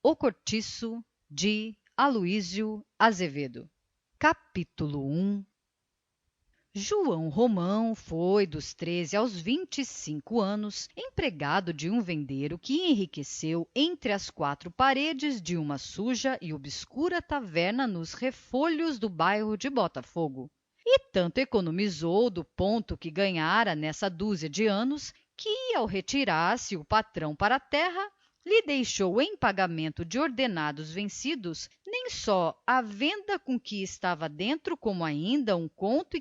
O Cortiço, de Aloísio Azevedo. Capítulo 1. João Romão foi, dos 13 aos 25 anos, empregado de um vendeiro que enriqueceu entre as quatro paredes de uma suja e obscura taverna nos refolhos do bairro de Botafogo. E tanto economizou do ponto que ganhara nessa dúzia de anos que, ao retirar-se o patrão para a terra, lhe deixou em pagamento de ordenados vencidos nem só a venda com que estava dentro, como ainda 1,5 conto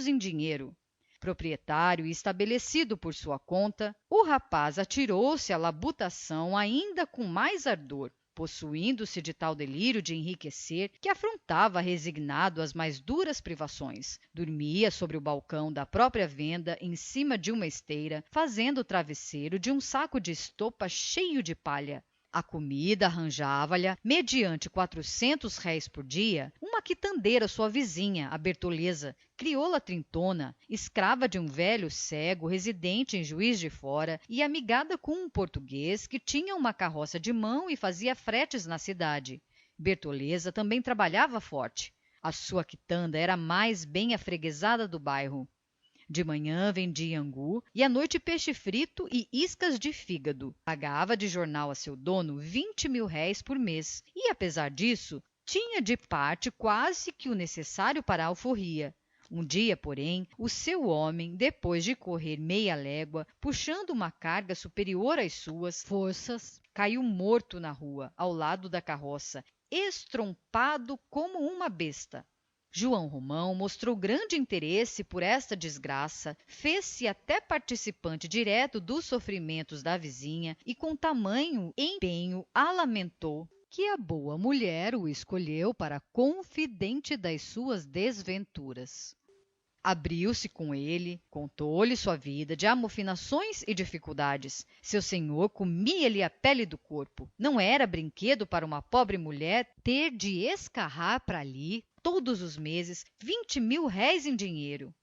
em dinheiro. Proprietário e estabelecido por sua conta, o rapaz atirou-se à labutação ainda com mais ardor, possuindo-se de tal delírio de enriquecer que afrontava resignado as mais duras privações. Dormia sobre o balcão da própria venda, em cima de uma esteira, fazendo o travesseiro de um saco de estopa cheio de palha. A comida arranjava-lhe, mediante 400 réis por dia, uma quitandeira, sua vizinha, a Bertoleza, crioula trintona, escrava de um velho cego residente em Juiz de Fora e amigada com um português que tinha uma carroça de mão e fazia fretes na cidade. Bertoleza também trabalhava forte. A sua quitanda era a mais bem afreguesada do bairro. De manhã vendia angu e à noite peixe frito e iscas de fígado. Pagava de jornal a seu dono 20 mil réis por mês e, apesar disso, tinha de parte quase que o necessário para a alforria. Um dia, porém, o seu homem, depois de correr meia légua, puxando uma carga superior às suas forças, caiu morto na rua, ao lado da carroça, estrompado como uma besta. João Romão mostrou grande interesse por esta desgraça, fez-se até participante direto dos sofrimentos da vizinha e com tamanho empenho a lamentou que a boa mulher o escolheu para confidente das suas desventuras. Abriu-se com ele, contou-lhe sua vida de amofinações e dificuldades. Seu senhor comia-lhe a pele do corpo. Não era brinquedo para uma pobre mulher ter de escarrar para ali, todos os meses, 20 mil réis em dinheiro.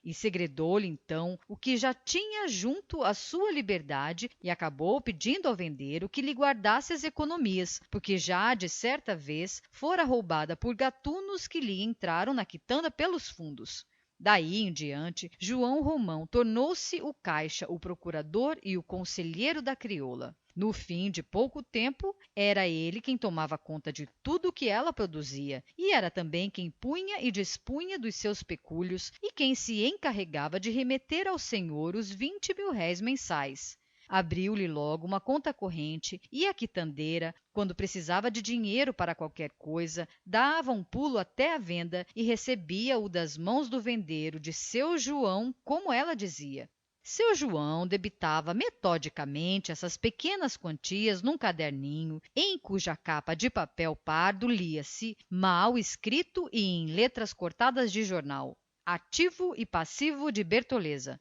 E segredou-lhe então o que já tinha junto à sua liberdade e acabou pedindo ao vendeiro que lhe guardasse as economias, porque já de certa vez fora roubada por gatunos que lhe entraram na quitanda pelos fundos. Daí em diante, João Romão tornou-se o caixa, o procurador e o conselheiro da crioula. No fim de pouco tempo, era ele quem tomava conta de tudo o que ela produzia, e era também quem punha e dispunha dos seus pecúlios e quem se encarregava de remeter ao senhor os 20 mil réis mensais. Abriu-lhe logo uma conta corrente e a quitandeira, quando precisava de dinheiro para qualquer coisa, dava um pulo até a venda e recebia-o das mãos do vendeiro, de seu João, como ela dizia. Seu João debitava metodicamente essas pequenas quantias num caderninho, em cuja capa de papel pardo lia-se, mal escrito e em letras cortadas de jornal: Ativo e passivo de Bertoleza.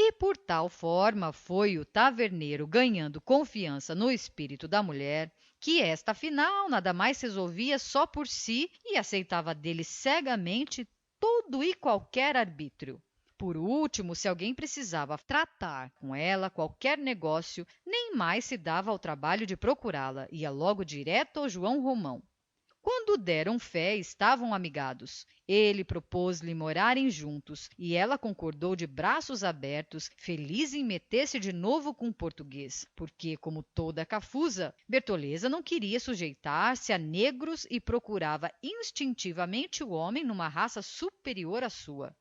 E por tal forma foi o taverneiro ganhando confiança no espírito da mulher, que esta afinal nada mais resolvia só por si e aceitava dele cegamente todo e qualquer arbítrio. Por último, se alguém precisava tratar com ela qualquer negócio, nem mais se dava ao trabalho de procurá-la, ia logo direto ao João Romão. Quando deram fé, estavam amigados. Ele propôs-lhe morarem juntos e ela concordou de braços abertos, feliz em meter-se de novo com o português, porque, como toda cafusa, Bertoleza não queria sujeitar-se a negros e procurava instintivamente o homem numa raça superior à sua.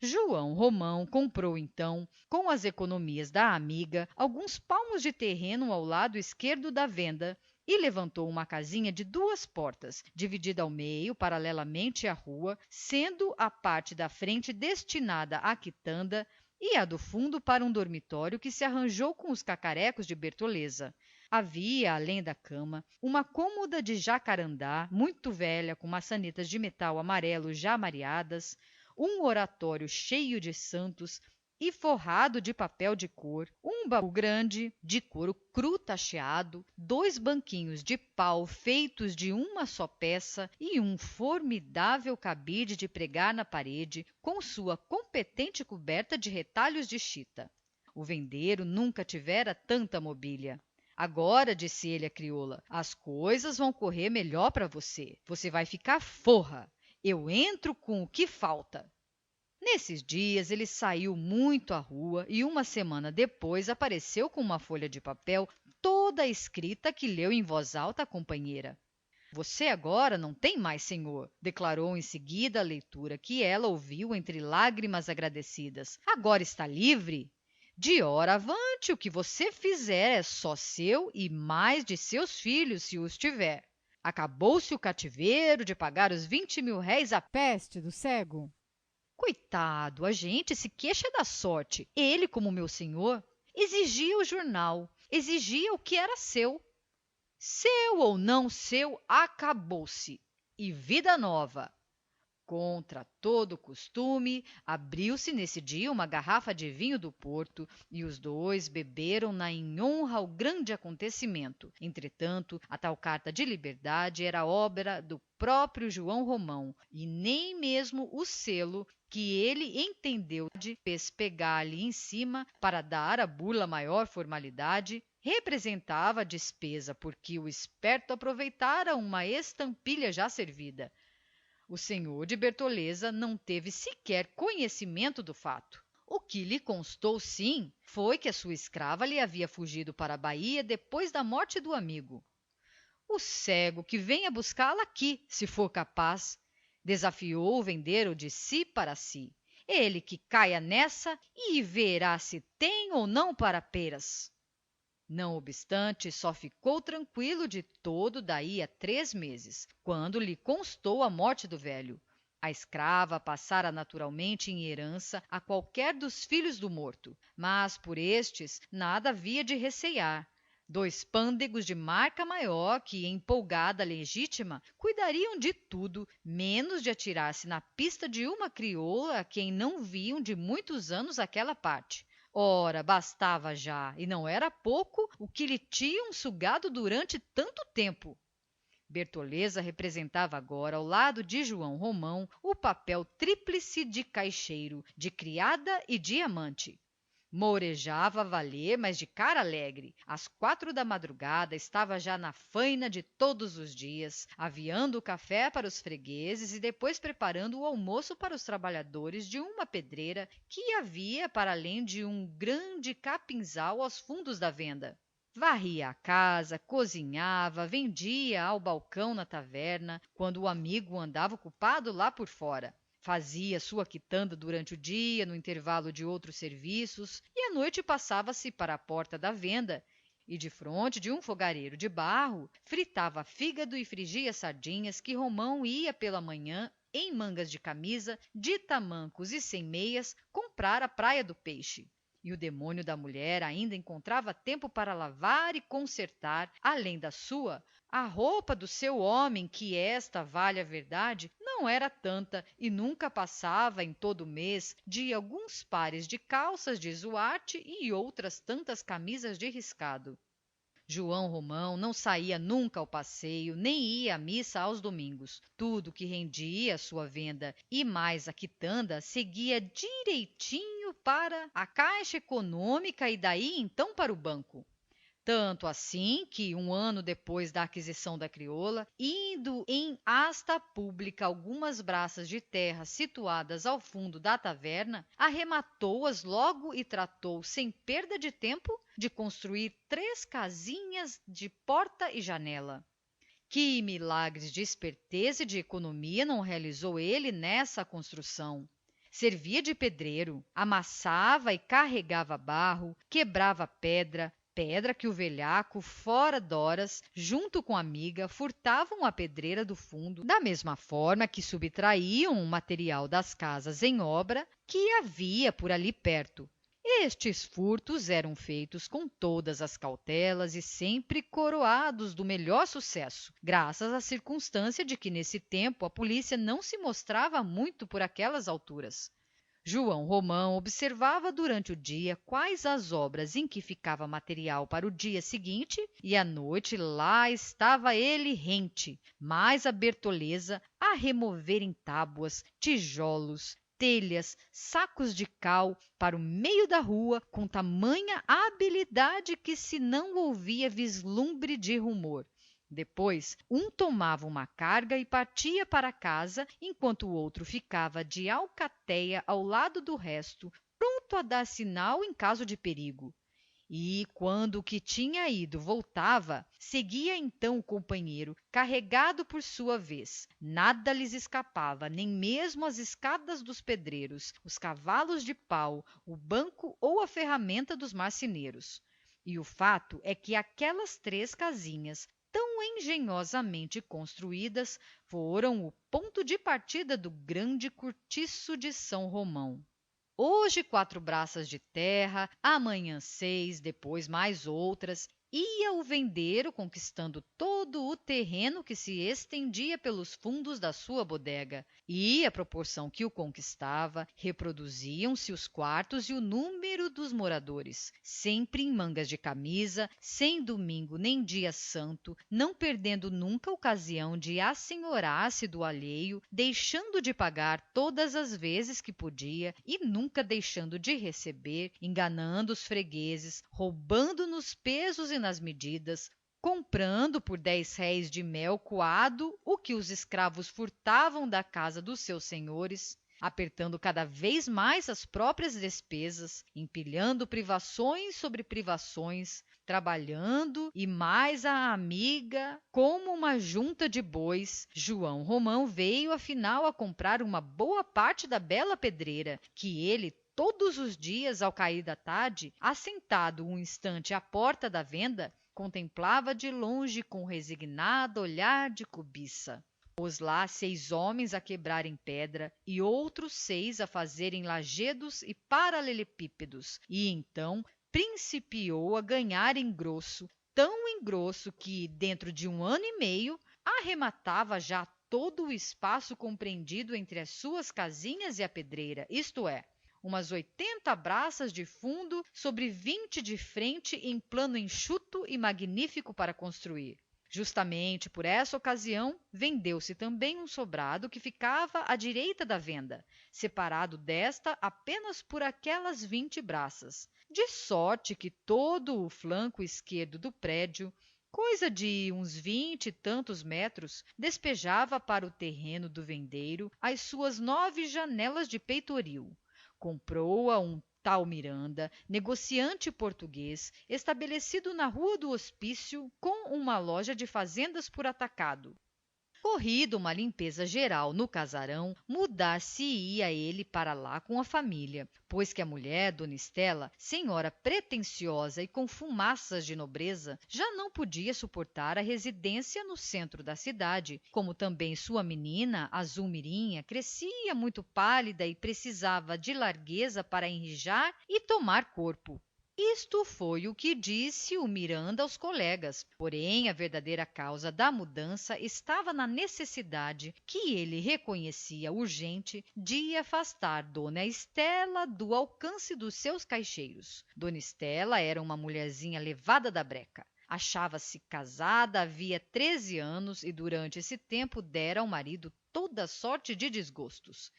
João Romão comprou então, com as economias da amiga, alguns palmos de terreno ao lado esquerdo da venda e levantou uma casinha de 2 portas, dividida ao meio, paralelamente à rua, sendo a parte da frente destinada à quitanda e a do fundo para um dormitório que se arranjou com os cacarecos de Bertoleza. Havia, além da cama, uma cômoda de jacarandá, muito velha, com maçanetas de metal amarelo já mareadas, um oratório cheio de santos e forrado de papel de cor, um baú grande de couro cru tacheado, 2 banquinhos de pau feitos de uma só peça e um formidável cabide de pregar na parede, com sua competente coberta de retalhos de chita. O vendeiro nunca tivera tanta mobília. Agora, disse ele à crioula, as coisas vão correr melhor para você. Você vai ficar forra. Eu entro com o que falta. Nesses dias ele saiu muito à rua e uma semana depois apareceu com uma folha de papel toda escrita que leu em voz alta à companheira. Você agora não tem mais senhor, declarou em seguida a leitura que ela ouviu entre lágrimas agradecidas. Agora está livre. De hora avante, o que você fizer é só seu e mais de seus filhos, se os tiver. Acabou-se o cativeiro de pagar os 20.000 réis à peste do cego. Coitado, a gente se queixa da sorte. Ele, como meu senhor, exigia o jornal, exigia o que era seu. Seu ou não seu, acabou-se. E vida nova. Contra todo o costume, abriu-se nesse dia uma garrafa de vinho do Porto e os dois beberam-na em honra ao grande acontecimento. Entretanto, a tal carta de liberdade era obra do próprio João Romão e nem mesmo o selo que ele entendeu de pespegar-lhe em cima para dar à bula maior formalidade, representava a despesa porque o esperto aproveitara uma estampilha já servida. O senhor de Bertoleza não teve sequer conhecimento do fato. O que lhe constou, sim, foi que a sua escrava lhe havia fugido para a Bahia depois da morte do amigo. O cego que venha buscá-la aqui, se for capaz, desafiou o vendeiro de si para si. Ele que caia nessa e verá se tem ou não para peras. Não obstante, só ficou tranqüilo de todo daí a 3 meses, quando lhe constou a morte do velho. A escrava passara naturalmente em herança a qualquer dos filhos do morto, mas por estes nada havia de recear. 2 pândegos de marca maior que, empolgada legítima, cuidariam de tudo, menos de atirar-se na pista de uma crioula a quem não viam de muitos anos aquela parte. Ora, bastava já, e não era pouco o que lhe tinham sugado durante tanto tempo. Bertoleza representava agora, ao lado de João Romão, o papel tríplice de caixeiro, de criada e de amante. Mourejava a valer, mas de cara alegre. Às 4 da madrugada estava já na faina de todos os dias, aviando o café para os fregueses e depois preparando o almoço para os trabalhadores de uma pedreira que havia para além de um grande capinzal aos fundos da venda. Varria a casa, cozinhava, vendia ao balcão na taverna, quando o amigo andava ocupado lá por fora. Fazia sua quitanda durante o dia, no intervalo de outros serviços, e à noite passava-se para a porta da venda e, defronte de um fogareiro de barro, fritava fígado e frigia sardinhas que Romão ia pela manhã, em mangas de camisa, de tamancos e sem meias, comprar à Praia do Peixe. E o demônio da mulher ainda encontrava tempo para lavar e consertar, além da sua, a roupa do seu homem, que esta, vale a verdade, não era tanta e nunca passava em todo o mês de alguns pares de calças de zuarte e outras tantas camisas de riscado. João Romão não saía nunca ao passeio, nem ia à missa aos domingos. Tudo que rendia a sua venda e mais a quitanda seguia direitinho para a Caixa Econômica e daí então para o banco. Tanto assim que, um ano depois da aquisição da crioula, indo em asta pública algumas braças de terra situadas ao fundo da taverna, arrematou-as logo e tratou, sem perda de tempo, de construir 3 casinhas de porta e janela. Que milagres de esperteza e de economia não realizou ele nessa construção! Servia de pedreiro, amassava e carregava barro, quebrava pedra que o velhaco, fora d'horas, junto com a amiga, furtavam à pedreira do fundo, da mesma forma que subtraíam o material das casas em obra que havia por ali perto. Estes furtos eram feitos com todas as cautelas e sempre coroados do melhor sucesso, graças à circunstância de que nesse tempo a polícia não se mostrava muito por aquelas alturas. João Romão observava durante o dia quais as obras em que ficava material para o dia seguinte e à noite lá estava ele rente, mais a Bertoleza a remover em tábuas, tijolos, telhas, sacos de cal, para o meio da rua, com tamanha habilidade que se não ouvia vislumbre de rumor. Depois, um tomava uma carga e partia para casa, enquanto o outro ficava de alcatéia ao lado do resto, pronto a dar sinal em caso de perigo. E, quando o que tinha ido voltava, seguia então o companheiro, carregado por sua vez. Nada lhes escapava, nem mesmo as escadas dos pedreiros, os cavalos de pau, o banco ou a ferramenta dos marceneiros. E o fato é que aquelas 3 casinhas, tão engenhosamente construídas, foram o ponto de partida do grande cortiço de São Romão. Hoje 4 braças de terra, amanhã 6, depois mais outras. Ia o vendeiro conquistando todo o terreno que se estendia pelos fundos da sua bodega, e à proporção que o conquistava, reproduziam-se os quartos e o número dos moradores, sempre em mangas de camisa, sem domingo nem dia santo, não perdendo nunca ocasião de assenhorar-se do alheio, deixando de pagar todas as vezes que podia e nunca deixando de receber, enganando os fregueses, roubando nos pesos e nas medidas, comprando por 10 réis de mel coado o que os escravos furtavam da casa dos seus senhores, apertando cada vez mais as próprias despesas, empilhando privações sobre privações, trabalhando e mais a amiga como uma junta de bois. João Romão veio afinal a comprar uma boa parte da bela pedreira, que ele todos os dias ao cair da tarde, assentado um instante à porta da venda, contemplava de longe com resignado olhar de cobiça. Pôs lá 6 homens a quebrarem pedra e outros 6 a fazerem lajedos e paralelepípedos, e então principiou a ganhar em grosso, tão em grosso que, dentro de 1 ano e meio, arrematava já todo o espaço compreendido entre as suas casinhas e a pedreira, isto é, umas 80 braças de fundo sobre 20 de frente em plano enxuto e magnífico para construir. Justamente por essa ocasião, vendeu-se também um sobrado que ficava à direita da venda, separado desta apenas por aquelas 20 braças, de sorte que todo o flanco esquerdo do prédio, coisa de uns 20 e tantos metros, despejava para o terreno do vendeiro as suas 9 janelas de peitoril. Comprou-a um tal Miranda, negociante português, estabelecido na Rua do Hospício, com uma loja de fazendas por atacado. Corrida uma limpeza geral no casarão, mudar-se-ia ele para lá com a família, pois que a mulher, dona Estela, senhora pretensiosa e com fumaças de nobreza, já não podia suportar a residência no centro da cidade, como também sua menina, a Zulmirinha, crescia muito pálida e precisava de largueza para enrijar e tomar corpo. Isto foi o que disse o Miranda aos colegas, porém a verdadeira causa da mudança estava na necessidade, que ele reconhecia urgente, de afastar dona Estela do alcance dos seus caixeiros. Dona Estela era uma mulherzinha levada da breca. Achava-se casada havia 13 anos e durante esse tempo dera ao marido toda sorte de desgostos.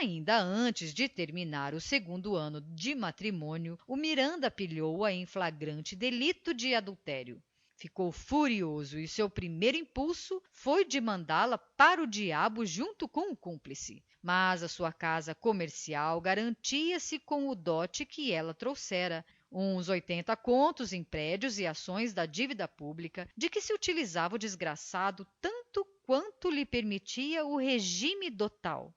Ainda antes de terminar o 2º ano de matrimônio, o Miranda pilhou-a em flagrante delito de adultério. Ficou furioso e seu primeiro impulso foi de mandá-la para o diabo junto com o cúmplice. Mas a sua casa comercial garantia-se com o dote que ela trouxera, uns 80 contos em prédios e ações da dívida pública, de que se utilizava o desgraçado tanto quanto lhe permitia o regime dotal.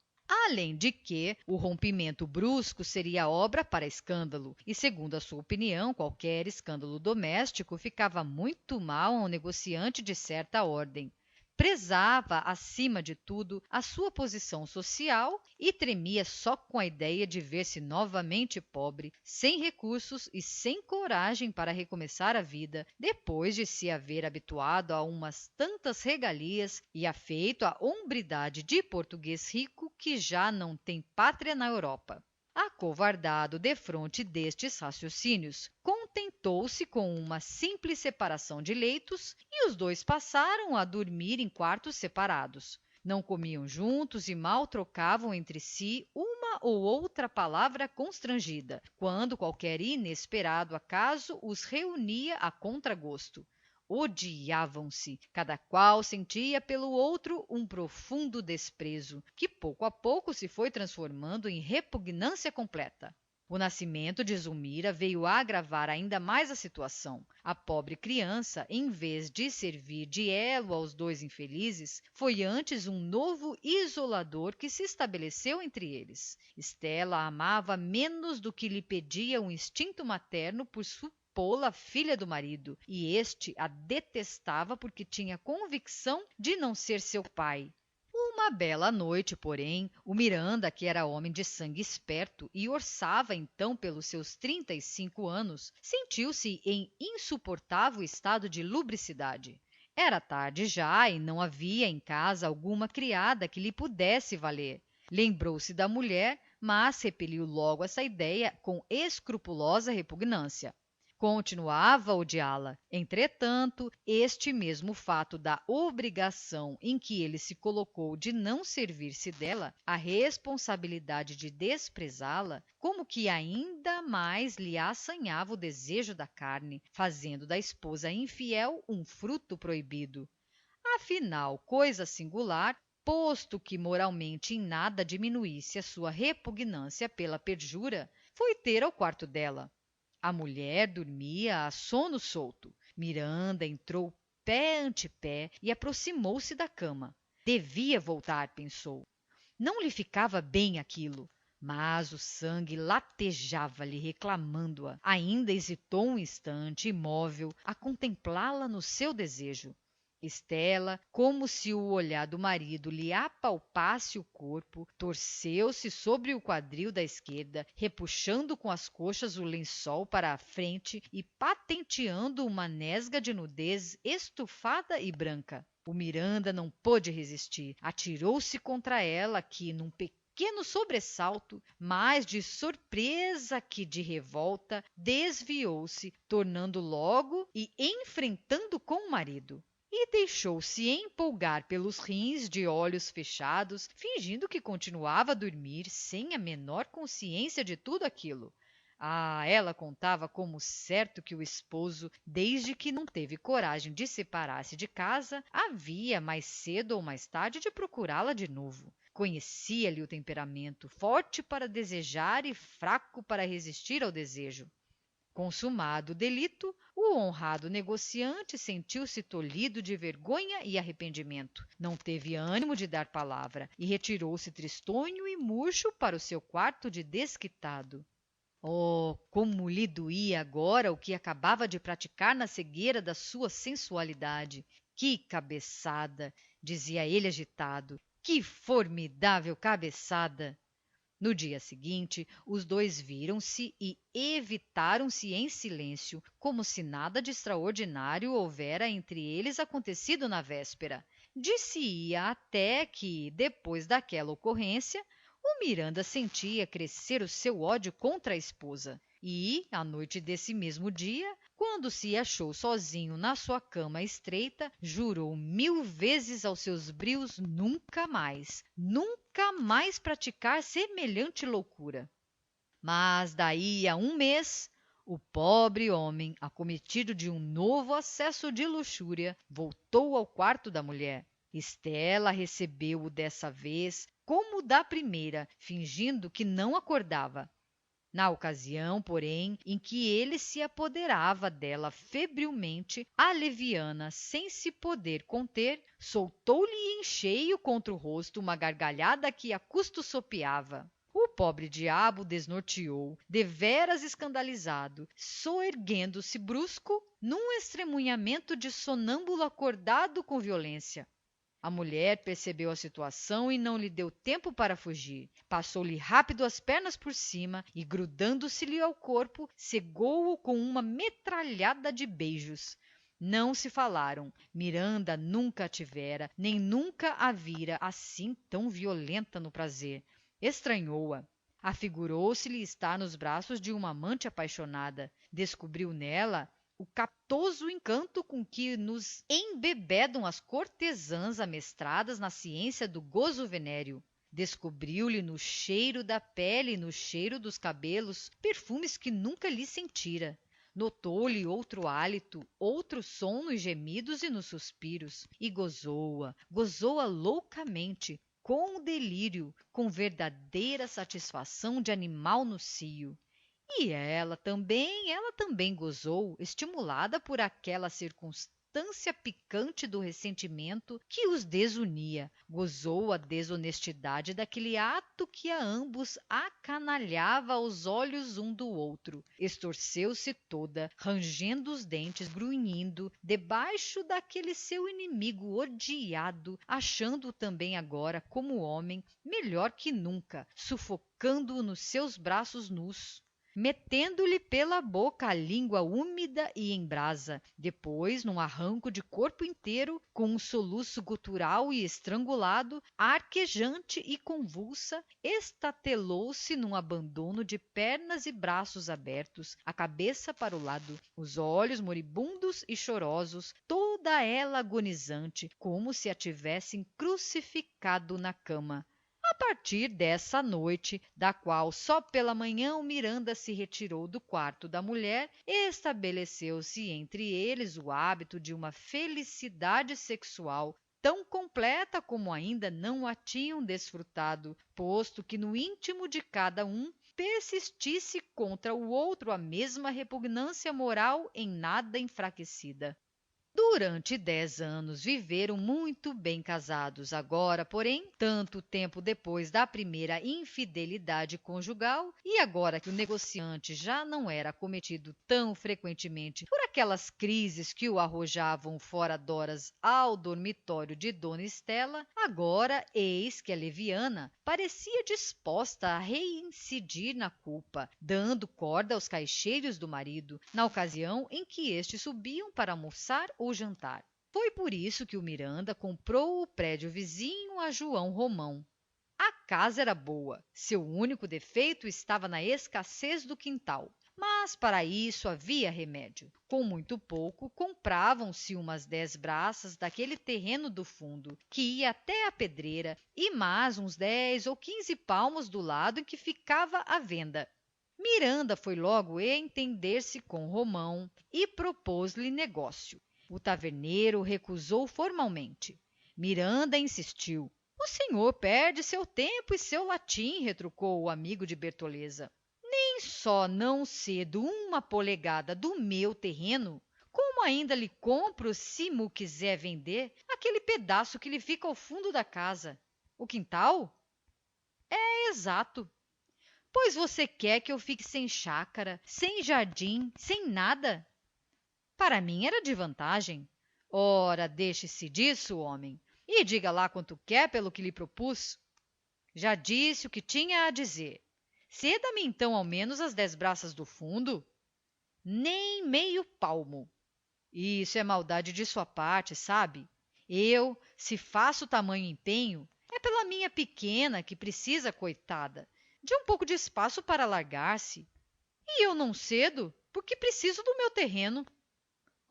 Além de que o rompimento brusco seria obra para escândalo, e segundo a sua opinião, qualquer escândalo doméstico ficava muito mal a um negociante de certa ordem. Prezava, acima de tudo, a sua posição social e tremia só com a idéia de ver-se novamente pobre, sem recursos e sem coragem para recomeçar a vida, depois de se haver habituado a umas tantas regalias e afeito à hombridade de português rico que já não tem pátria na Europa. Acovardado defronte destes raciocínios, contentou-se com uma simples separação de leitos e os 2 passaram a dormir em quartos separados. Não comiam juntos e mal trocavam entre si uma ou outra palavra constrangida, quando qualquer inesperado acaso os reunia a contragosto. Odiavam-se, cada qual sentia pelo outro um profundo desprezo, que pouco a pouco se foi transformando em repugnância completa. O nascimento de Zulmira veio agravar ainda mais a situação. A pobre criança, em vez de servir de elo aos dois infelizes, foi antes um novo isolador que se estabeleceu entre eles. Estela a amava menos do que lhe pedia o instinto materno por supô-la filha do marido, e este a detestava porque tinha convicção de não ser seu pai. Uma bela noite, porém, o Miranda, que era homem de sangue esperto e orçava então pelos seus 35 anos, sentiu-se em insuportável estado de lubricidade. Era tarde já e não havia em casa alguma criada que lhe pudesse valer. Lembrou-se da mulher, mas repeliu logo essa idéia com escrupulosa repugnância. Continuava a odiá-la. Entretanto, este mesmo fato da obrigação em que ele se colocou de não servir-se dela, a responsabilidade de desprezá-la, como que ainda mais lhe assanhava o desejo da carne, fazendo da esposa infiel um fruto proibido. Afinal, coisa singular, posto que moralmente em nada diminuísse a sua repugnância pela perjura, foi ter ao quarto dela. A mulher dormia a sono solto. Miranda entrou pé ante pé e aproximou-se da cama. Devia voltar, pensou. Não lhe ficava bem aquilo, mas o sangue latejava-lhe reclamando-a. Ainda hesitou um instante, imóvel, a contemplá-la no seu desejo. Estela, como se o olhar do marido lhe apalpasse o corpo, torceu-se sobre o quadril da esquerda, repuxando com as coxas o lençol para a frente e patenteando uma nesga de nudez estufada e branca. O Miranda não pôde resistir, atirou-se contra ela que, num pequeno sobressalto, mais de surpresa que de revolta, desviou-se, tornando logo e enfrentando com o marido. E deixou-se empolgar pelos rins de olhos fechados, fingindo que continuava a dormir sem a menor consciência de tudo aquilo. Ah, ela contava como certo que o esposo, desde que não teve coragem de separar-se de casa, havia mais cedo ou mais tarde de procurá-la de novo. Conhecia-lhe o temperamento, forte para desejar e fraco para resistir ao desejo. Consumado o delito, o honrado negociante sentiu-se tolhido de vergonha e arrependimento. Não teve ânimo de dar palavra e retirou-se tristonho e murcho para o seu quarto de desquitado. Oh, como lhe doía agora o que acabava de praticar na cegueira da sua sensualidade! Que cabeçada! Dizia ele agitado. Que formidável cabeçada! No dia seguinte, os dois viram-se e evitaram-se em silêncio, como se nada de extraordinário houvera entre eles acontecido na véspera. Dir-se-ia até que, depois daquela ocorrência, o Miranda sentia crescer o seu ódio contra a esposa. E, à noite desse mesmo dia, quando se achou sozinho na sua cama estreita, jurou 1000 vezes aos seus brios nunca mais praticar semelhante loucura. Mas daí a um mês, o pobre homem, acometido de um novo acesso de luxúria, voltou ao quarto da mulher. Estela recebeu-o dessa vez como da primeira, fingindo que não acordava. Na ocasião, porém, em que ele se apoderava dela febrilmente, a leviana, sem se poder conter, soltou-lhe em cheio contra o rosto uma gargalhada que a custo sopeava. O pobre diabo desnorteou, deveras escandalizado, soerguendo-se brusco, num estremunhamento de sonâmbulo acordado com violência. A mulher percebeu a situação e não lhe deu tempo para fugir. Passou-lhe rápido as pernas por cima e, grudando-se-lhe ao corpo, cegou-o com uma metralhada de beijos. Não se falaram. Miranda nunca a tivera, nem nunca a vira assim tão violenta no prazer. Estranhou-a. Afigurou-se-lhe estar nos braços de uma amante apaixonada. Descobriu nela o captoso encanto com que nos embebedam as cortesãs amestradas na ciência do gozo venéreo. Descobriu-lhe no cheiro da pele e no cheiro dos cabelos perfumes que nunca lhe sentira. Notou-lhe outro hálito, outro som nos gemidos e nos suspiros, e gozou-a loucamente, com delírio, com verdadeira satisfação de animal no cio. E ela também gozou, estimulada por aquela circunstância picante do ressentimento que os desunia, gozou a desonestidade daquele ato que a ambos acanalhava aos olhos um do outro, estorceu-se toda, rangendo os dentes, grunhindo, debaixo daquele seu inimigo odiado, achando-o também agora, como homem, melhor que nunca, sufocando-o nos seus braços nus, metendo-lhe pela boca a língua úmida e em brasa. Depois, num arranco de corpo inteiro, com um soluço gutural e estrangulado, arquejante e convulsa, estatelou-se num abandono de pernas e braços abertos, a cabeça para o lado, os olhos moribundos e chorosos, toda ela agonizante, como se a tivessem crucificado na cama. A partir dessa noite, da qual só pela manhã o Miranda se retirou do quarto da mulher, estabeleceu-se entre eles o hábito de uma felicidade sexual tão completa como ainda não a tinham desfrutado, posto que no íntimo de cada um persistisse contra o outro a mesma repugnância moral em nada enfraquecida. Durante 10 anos viveram muito bem casados. Agora, porém, tanto tempo depois da primeira infidelidade conjugal, e agora que o negociante já não era acometido tão frequentemente por aquelas crises que o arrojavam fora d'horas ao dormitório de dona Estela, agora eis que a leviana parecia disposta a reincidir na culpa, dando corda aos caixeiros do marido, na ocasião em que estes subiam para almoçar ou jantar. Foi por isso que o Miranda comprou o prédio vizinho a João Romão. A casa era boa, seu único defeito estava na escassez do quintal. Mas para isso havia remédio. Com muito pouco, compravam-se umas 10 braças daquele terreno do fundo, que ia até a pedreira, e mais uns 10 ou 15 palmos do lado em que ficava a venda. Miranda foi logo entender-se com Romão e propôs-lhe negócio. O taverneiro recusou formalmente. Miranda insistiu. O senhor perde seu tempo e seu latim, retrucou o amigo de Bertoleza. Nem só não cedo uma polegada do meu terreno, como ainda lhe compro, se mo quiser vender, aquele pedaço que lhe fica ao fundo da casa. O quintal? É exato. Pois você quer que eu fique sem chácara, sem jardim, sem nada? Para mim era de vantagem. Ora, deixe-se disso, homem, e diga lá quanto quer pelo que lhe propus. Já disse o que tinha a dizer. Ceda-me então ao menos as 10 braças do fundo. Nem meio palmo. Isso é maldade de sua parte, sabe? Eu, se faço tamanho empenho, é pela minha pequena que precisa, coitada, de um pouco de espaço para largar-se. E eu não cedo, porque preciso do meu terreno.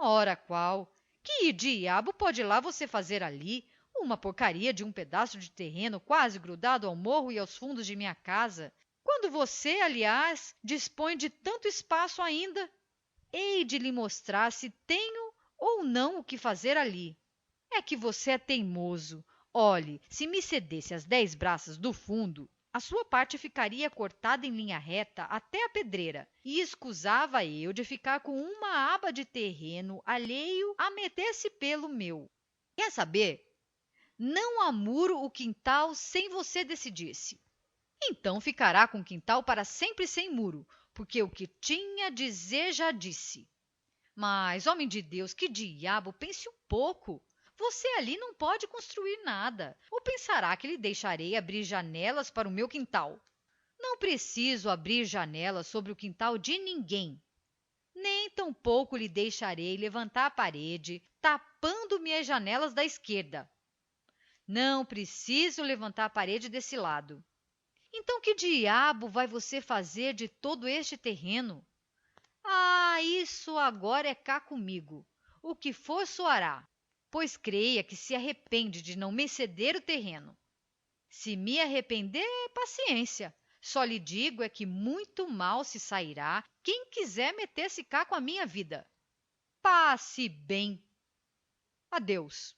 Ora qual? Que diabo pode lá você fazer ali? Uma porcaria de um pedaço de terreno quase grudado ao morro e aos fundos de minha casa. Quando você, aliás, dispõe de tanto espaço ainda, hei de lhe mostrar se tenho ou não o que fazer ali. É que você é teimoso. Olhe, se me cedesse as 10 braças do fundo, a sua parte ficaria cortada em linha reta até a pedreira, e escusava eu de ficar com uma aba de terreno alheio a meter-se pelo meu. Quer saber? Não amuro o quintal sem você decidir-se. Então ficará com o quintal para sempre sem muro, porque o que tinha a dizer já disse. Mas, homem de Deus, que diabo, pense um pouco. Você ali não pode construir nada. Ou pensará que lhe deixarei abrir janelas para o meu quintal? Não preciso abrir janelas sobre o quintal de ninguém. Nem tampouco lhe deixarei levantar a parede, tapando-me as janelas da esquerda. Não preciso levantar a parede desse lado. Então que diabo vai você fazer de todo este terreno? Ah, isso agora é cá comigo. O que for soará, pois creia que se arrepende de não me ceder o terreno. Se me arrepender, paciência. Só lhe digo é que muito mal se sairá quem quiser meter-se cá com a minha vida. Passe bem. Adeus.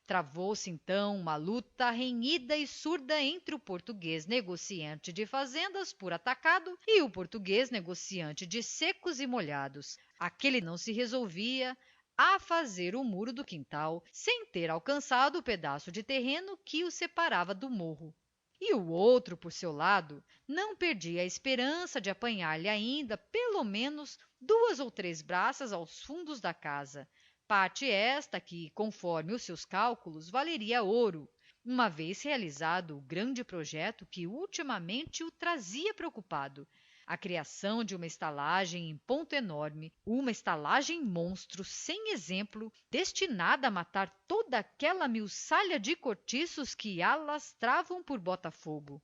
Travou-se então uma luta renhida e surda entre o português negociante de fazendas por atacado e o português negociante de secos e molhados. Aquele não se resolvia a fazer o muro do quintal sem ter alcançado o pedaço de terreno que o separava do morro. E o outro, por seu lado, não perdia a esperança de apanhar-lhe ainda pelo menos 2 ou 3 braças aos fundos da casa, parte esta que, conforme os seus cálculos, valeria ouro, uma vez realizado o grande projeto que ultimamente o trazia preocupado, a criação de uma estalagem em ponto enorme, uma estalagem monstro sem exemplo, destinada a matar toda aquela miuçalha de cortiços que alastravam por Botafogo.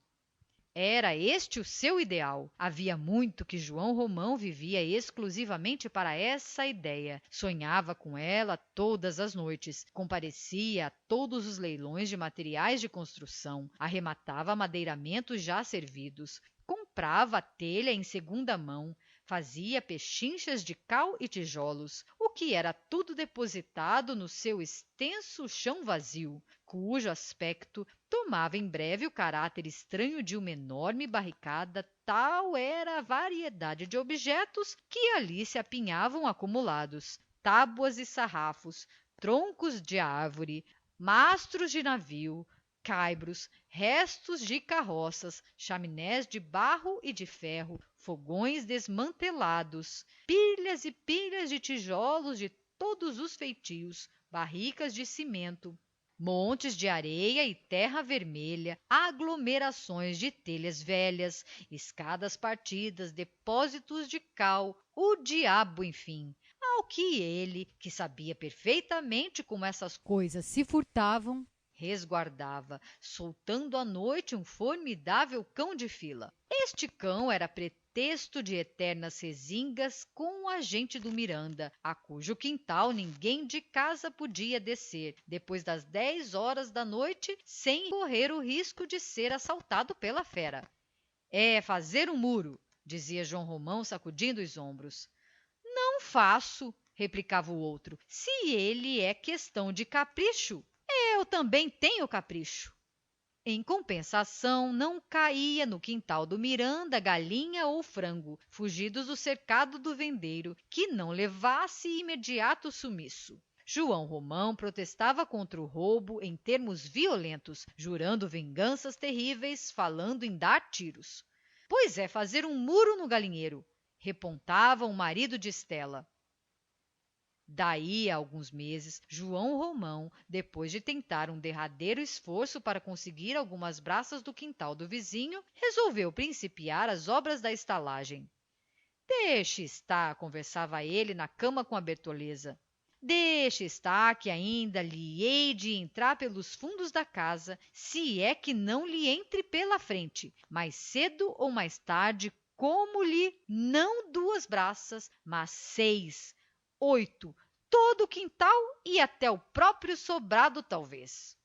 Era este o seu ideal. Havia muito que João Romão vivia exclusivamente para essa ideia. Sonhava com ela todas as noites, comparecia a todos os leilões de materiais de construção, arrematava madeiramentos já servidos, comprava telha em segunda mão, fazia pechinchas de cal e tijolos, o que era tudo depositado no seu extenso chão vazio, cujo aspecto tomava em breve o caráter estranho de uma enorme barricada, tal era a variedade de objetos que ali se apinhavam acumulados: tábuas e sarrafos, troncos de árvore, mastros de navio, caibros, restos de carroças, chaminés de barro e de ferro, fogões desmantelados, pilhas e pilhas de tijolos de todos os feitios, barricas de cimento, montes de areia e terra vermelha, aglomerações de telhas velhas, escadas partidas, depósitos de cal, o diabo, enfim, ao que ele, que sabia perfeitamente como essas coisas se furtavam, resguardava, soltando à noite um formidável cão de fila. Este cão era pretexto de eternas rezingas com o agente do Miranda, a cujo quintal ninguém de casa podia descer, depois das 10 horas da noite, sem correr o risco de ser assaltado pela fera. É fazer um muro, dizia João Romão, sacudindo os ombros. Não faço, replicava o outro, se ele é questão de capricho. Eu também tenho capricho. Em compensação, não caía no quintal do Miranda galinha ou frango, fugidos do cercado do vendeiro, que não levasse imediato sumiço. João Romão protestava contra o roubo em termos violentos, jurando vinganças terríveis, falando em dar tiros. Pois é fazer um muro no galinheiro, repontava o marido de Estela. Daí a alguns meses, João Romão, depois de tentar um derradeiro esforço para conseguir algumas braças do quintal do vizinho, resolveu principiar as obras da estalagem. Deixe estar, conversava ele na cama com a Bertoleza. Deixe estar que ainda lhe hei de entrar pelos fundos da casa, se é que não lhe entre pela frente, mais cedo ou mais tarde, como-lhe não 2 braças, mas 6, 8, todo o quintal e até o próprio sobrado, talvez.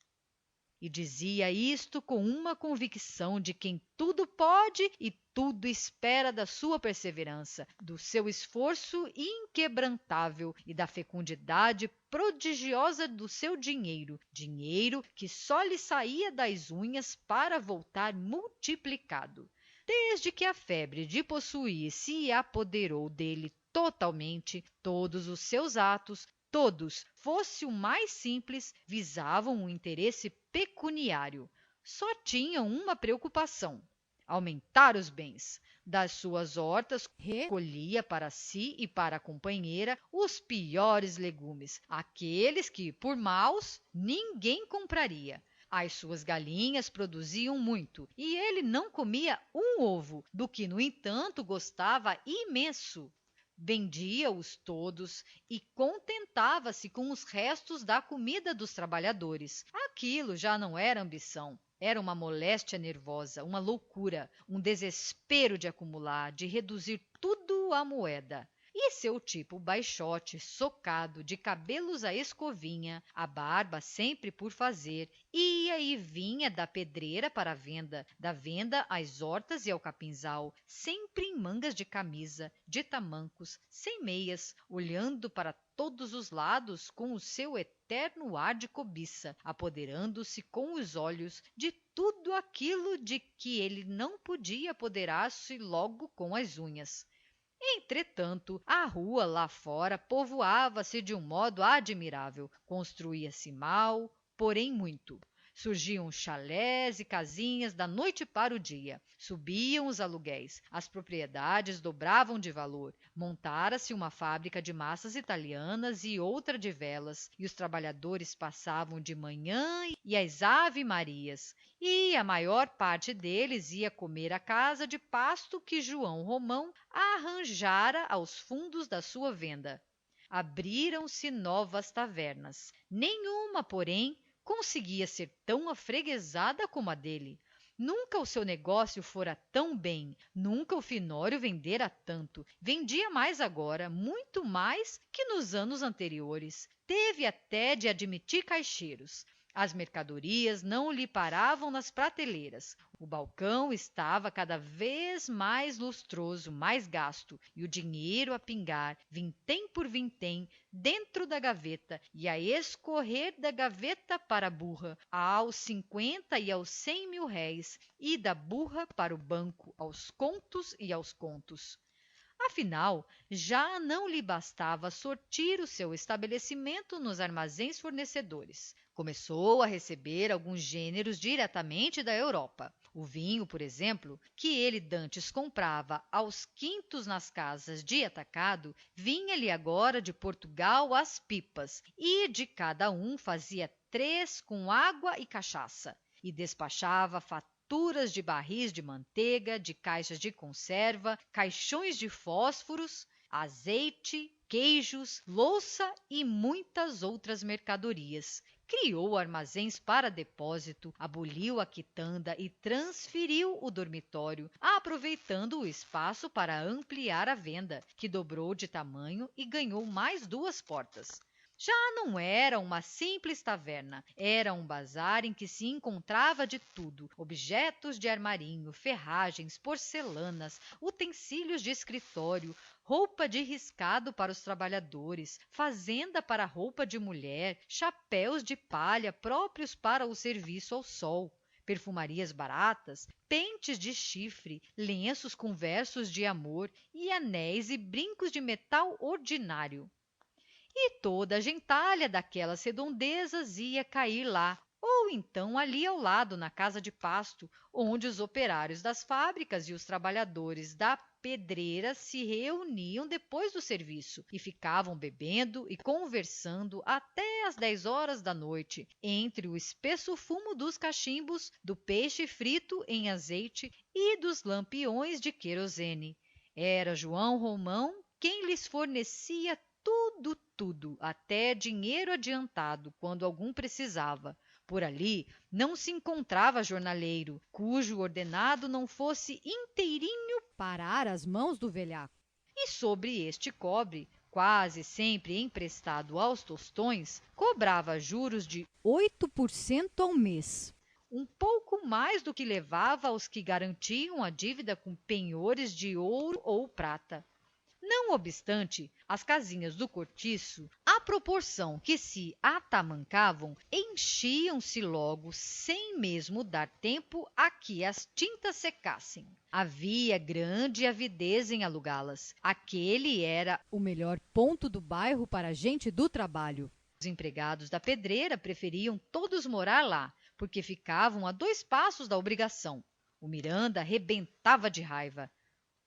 E dizia isto com uma convicção de quem tudo pode e tudo espera da sua perseverança, do seu esforço inquebrantável e da fecundidade prodigiosa do seu dinheiro, dinheiro que só lhe saía das unhas para voltar multiplicado. Desde que a febre de possuir se apoderou dele totalmente, todos os seus atos, todos, fosse o mais simples, visavam um interesse pecuniário. Só tinham uma preocupação: aumentar os bens. Das suas hortas recolhia para si e para a companheira os piores legumes, aqueles que, por maus, ninguém compraria. As suas galinhas produziam muito e ele não comia um ovo, do que, no entanto, gostava imenso. Vendia-os todos e contentava-se com os restos da comida dos trabalhadores. Aquilo já não era ambição. Era uma moléstia nervosa, uma loucura, um desespero de acumular, de reduzir tudo à moeda. E e seu tipo baixote, socado, de cabelos à escovinha, a barba sempre por fazer, ia e vinha da pedreira para a venda, da venda às hortas e ao capinzal, sempre em mangas de camisa, de tamancos, sem meias, olhando para todos os lados com o seu eterno ar de cobiça, apoderando-se com os olhos de tudo aquilo de que ele não podia apoderar-se logo com as unhas. Entretanto, a rua lá fora povoava-se de um modo admirável, construía-se mal, porém muito. Surgiam chalés e casinhas da noite para o dia, subiam os aluguéis, as propriedades dobravam de valor, montara-se uma fábrica de massas italianas e outra de velas, e os trabalhadores passavam de manhã e às ave-marias, e a maior parte deles ia comer à casa de pasto que João Romão arranjara aos fundos da sua venda. Abriram-se novas tavernas. Nenhuma, porém, conseguia ser tão afreguesada como a dele. Nunca o seu negócio fora tão bem, nunca o finório vendera tanto. Vendia mais agora, muito mais que nos anos anteriores. Teve até de admitir caixeiros. As mercadorias não lhe paravam nas prateleiras. O balcão estava cada vez mais lustroso, mais gasto, e o dinheiro a pingar, vintém por vintém, dentro da gaveta e a escorrer da gaveta para a burra, aos 50 e aos 100 mil réis, e da burra para o banco, aos contos e aos contos. Afinal, já não lhe bastava sortir o seu estabelecimento nos armazéns fornecedores. Começou a receber alguns gêneros diretamente da Europa. O vinho, por exemplo, que ele dantes comprava aos quintos nas casas de atacado, vinha-lhe agora de Portugal às pipas, e de cada um fazia 3 com água e cachaça, e despachava faturas de barris de manteiga, de caixas de conserva, caixões de fósforos, azeite, queijos, louça e muitas outras mercadorias. Criou armazéns para depósito, aboliu a quitanda e transferiu o dormitório, aproveitando o espaço para ampliar a venda, que dobrou de tamanho e ganhou mais 2 portas. Já não era uma simples taverna, era um bazar em que se encontrava de tudo: objetos de armarinho, ferragens, porcelanas, utensílios de escritório, roupa de riscado para os trabalhadores, fazenda para roupa de mulher, chapéus de palha próprios para o serviço ao sol, perfumarias baratas, pentes de chifre, lenços com versos de amor e anéis e brincos de metal ordinário. E toda a gentalha daquelas redondezas ia cair lá, ou então ali ao lado, na casa de pasto, onde os operários das fábricas e os trabalhadores da pedreira se reuniam depois do serviço e ficavam bebendo e conversando até às 10 horas da noite, entre o espesso fumo dos cachimbos, do peixe frito em azeite e dos lampiões de querosene. Era João Romão quem lhes fornecia tudo, até dinheiro adiantado, quando algum precisava. Por ali não se encontrava jornaleiro cujo ordenado não fosse inteirinho parar às mãos do velhaco. E sobre este cobre, quase sempre emprestado aos tostões, cobrava juros de 8% ao mês, um pouco mais do que levava aos que garantiam a dívida com penhores de ouro ou prata. Não obstante, as casinhas do cortiço, à proporção que se atamancavam, enchiam-se logo sem mesmo dar tempo a que as tintas secassem. Havia grande avidez em alugá-las. Aquele era o melhor ponto do bairro para a gente do trabalho. Os empregados da pedreira preferiam todos morar lá, porque ficavam a 2 passos da obrigação. O Miranda rebentava de raiva.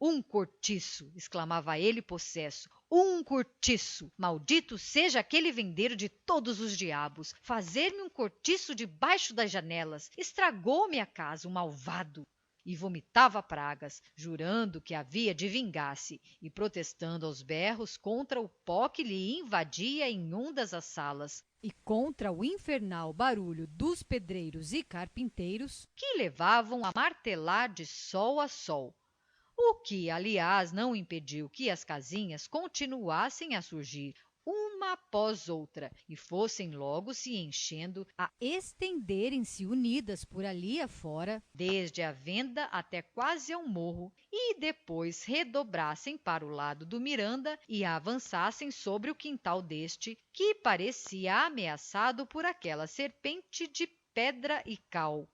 Um cortiço! Exclamava ele possesso. Um cortiço! Maldito seja aquele vendeiro de todos os diabos! Fazer-me um cortiço debaixo das janelas! Estragou-me a casa, o malvado! E vomitava pragas, jurando que havia de vingar-se e protestando aos berros contra o pó que lhe invadia em ondas as salas e contra o infernal barulho dos pedreiros e carpinteiros que levavam a martelar de sol a sol. o que, aliás, não impediu que as casinhas continuassem a surgir uma após outra e fossem logo se enchendo, a estenderem-se unidas por ali afora, desde a venda até quase ao morro, e depois redobrassem para o lado do Miranda e avançassem sobre o quintal deste, que parecia ameaçado por aquela serpente de pedra e cal.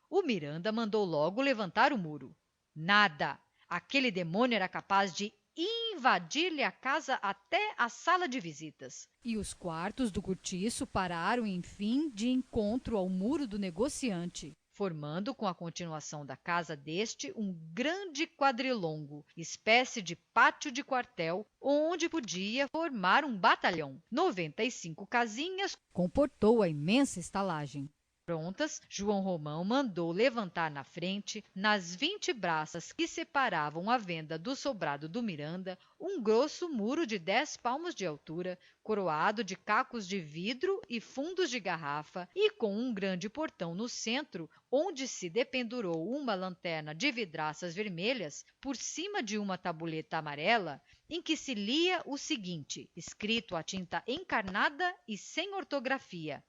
O Miranda mandou logo levantar o muro. Nada! Aquele demônio era capaz de invadir-lhe a casa até a sala de visitas. E os quartos do cortiço pararam, enfim, de encontro ao muro do negociante, formando com a continuação da casa deste um grande quadrilongo, espécie de pátio de quartel, onde podia formar um batalhão. 95 casinhas comportou a imensa estalagem. Prontas, João Romão mandou levantar na frente, nas 20 braças que separavam a venda do sobrado do Miranda, um grosso muro de 10 palmos de altura, coroado de cacos de vidro e fundos de garrafa, e com um grande portão no centro, onde se dependurou uma lanterna de vidraças vermelhas por cima de uma tabuleta amarela, em que se lia o seguinte, escrito a tinta encarnada e sem ortografia: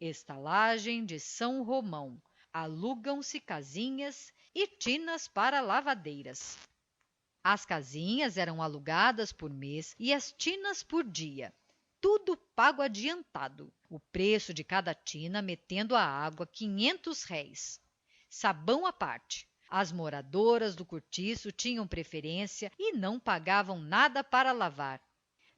Estalagem de São Romão. Alugam-se casinhas e tinas para lavadeiras. As casinhas eram alugadas por mês e as tinas por dia. Tudo pago adiantado. O preço de cada tina metendo à água 500 réis. Sabão à parte. As moradoras do cortiço tinham preferência e não pagavam nada para lavar.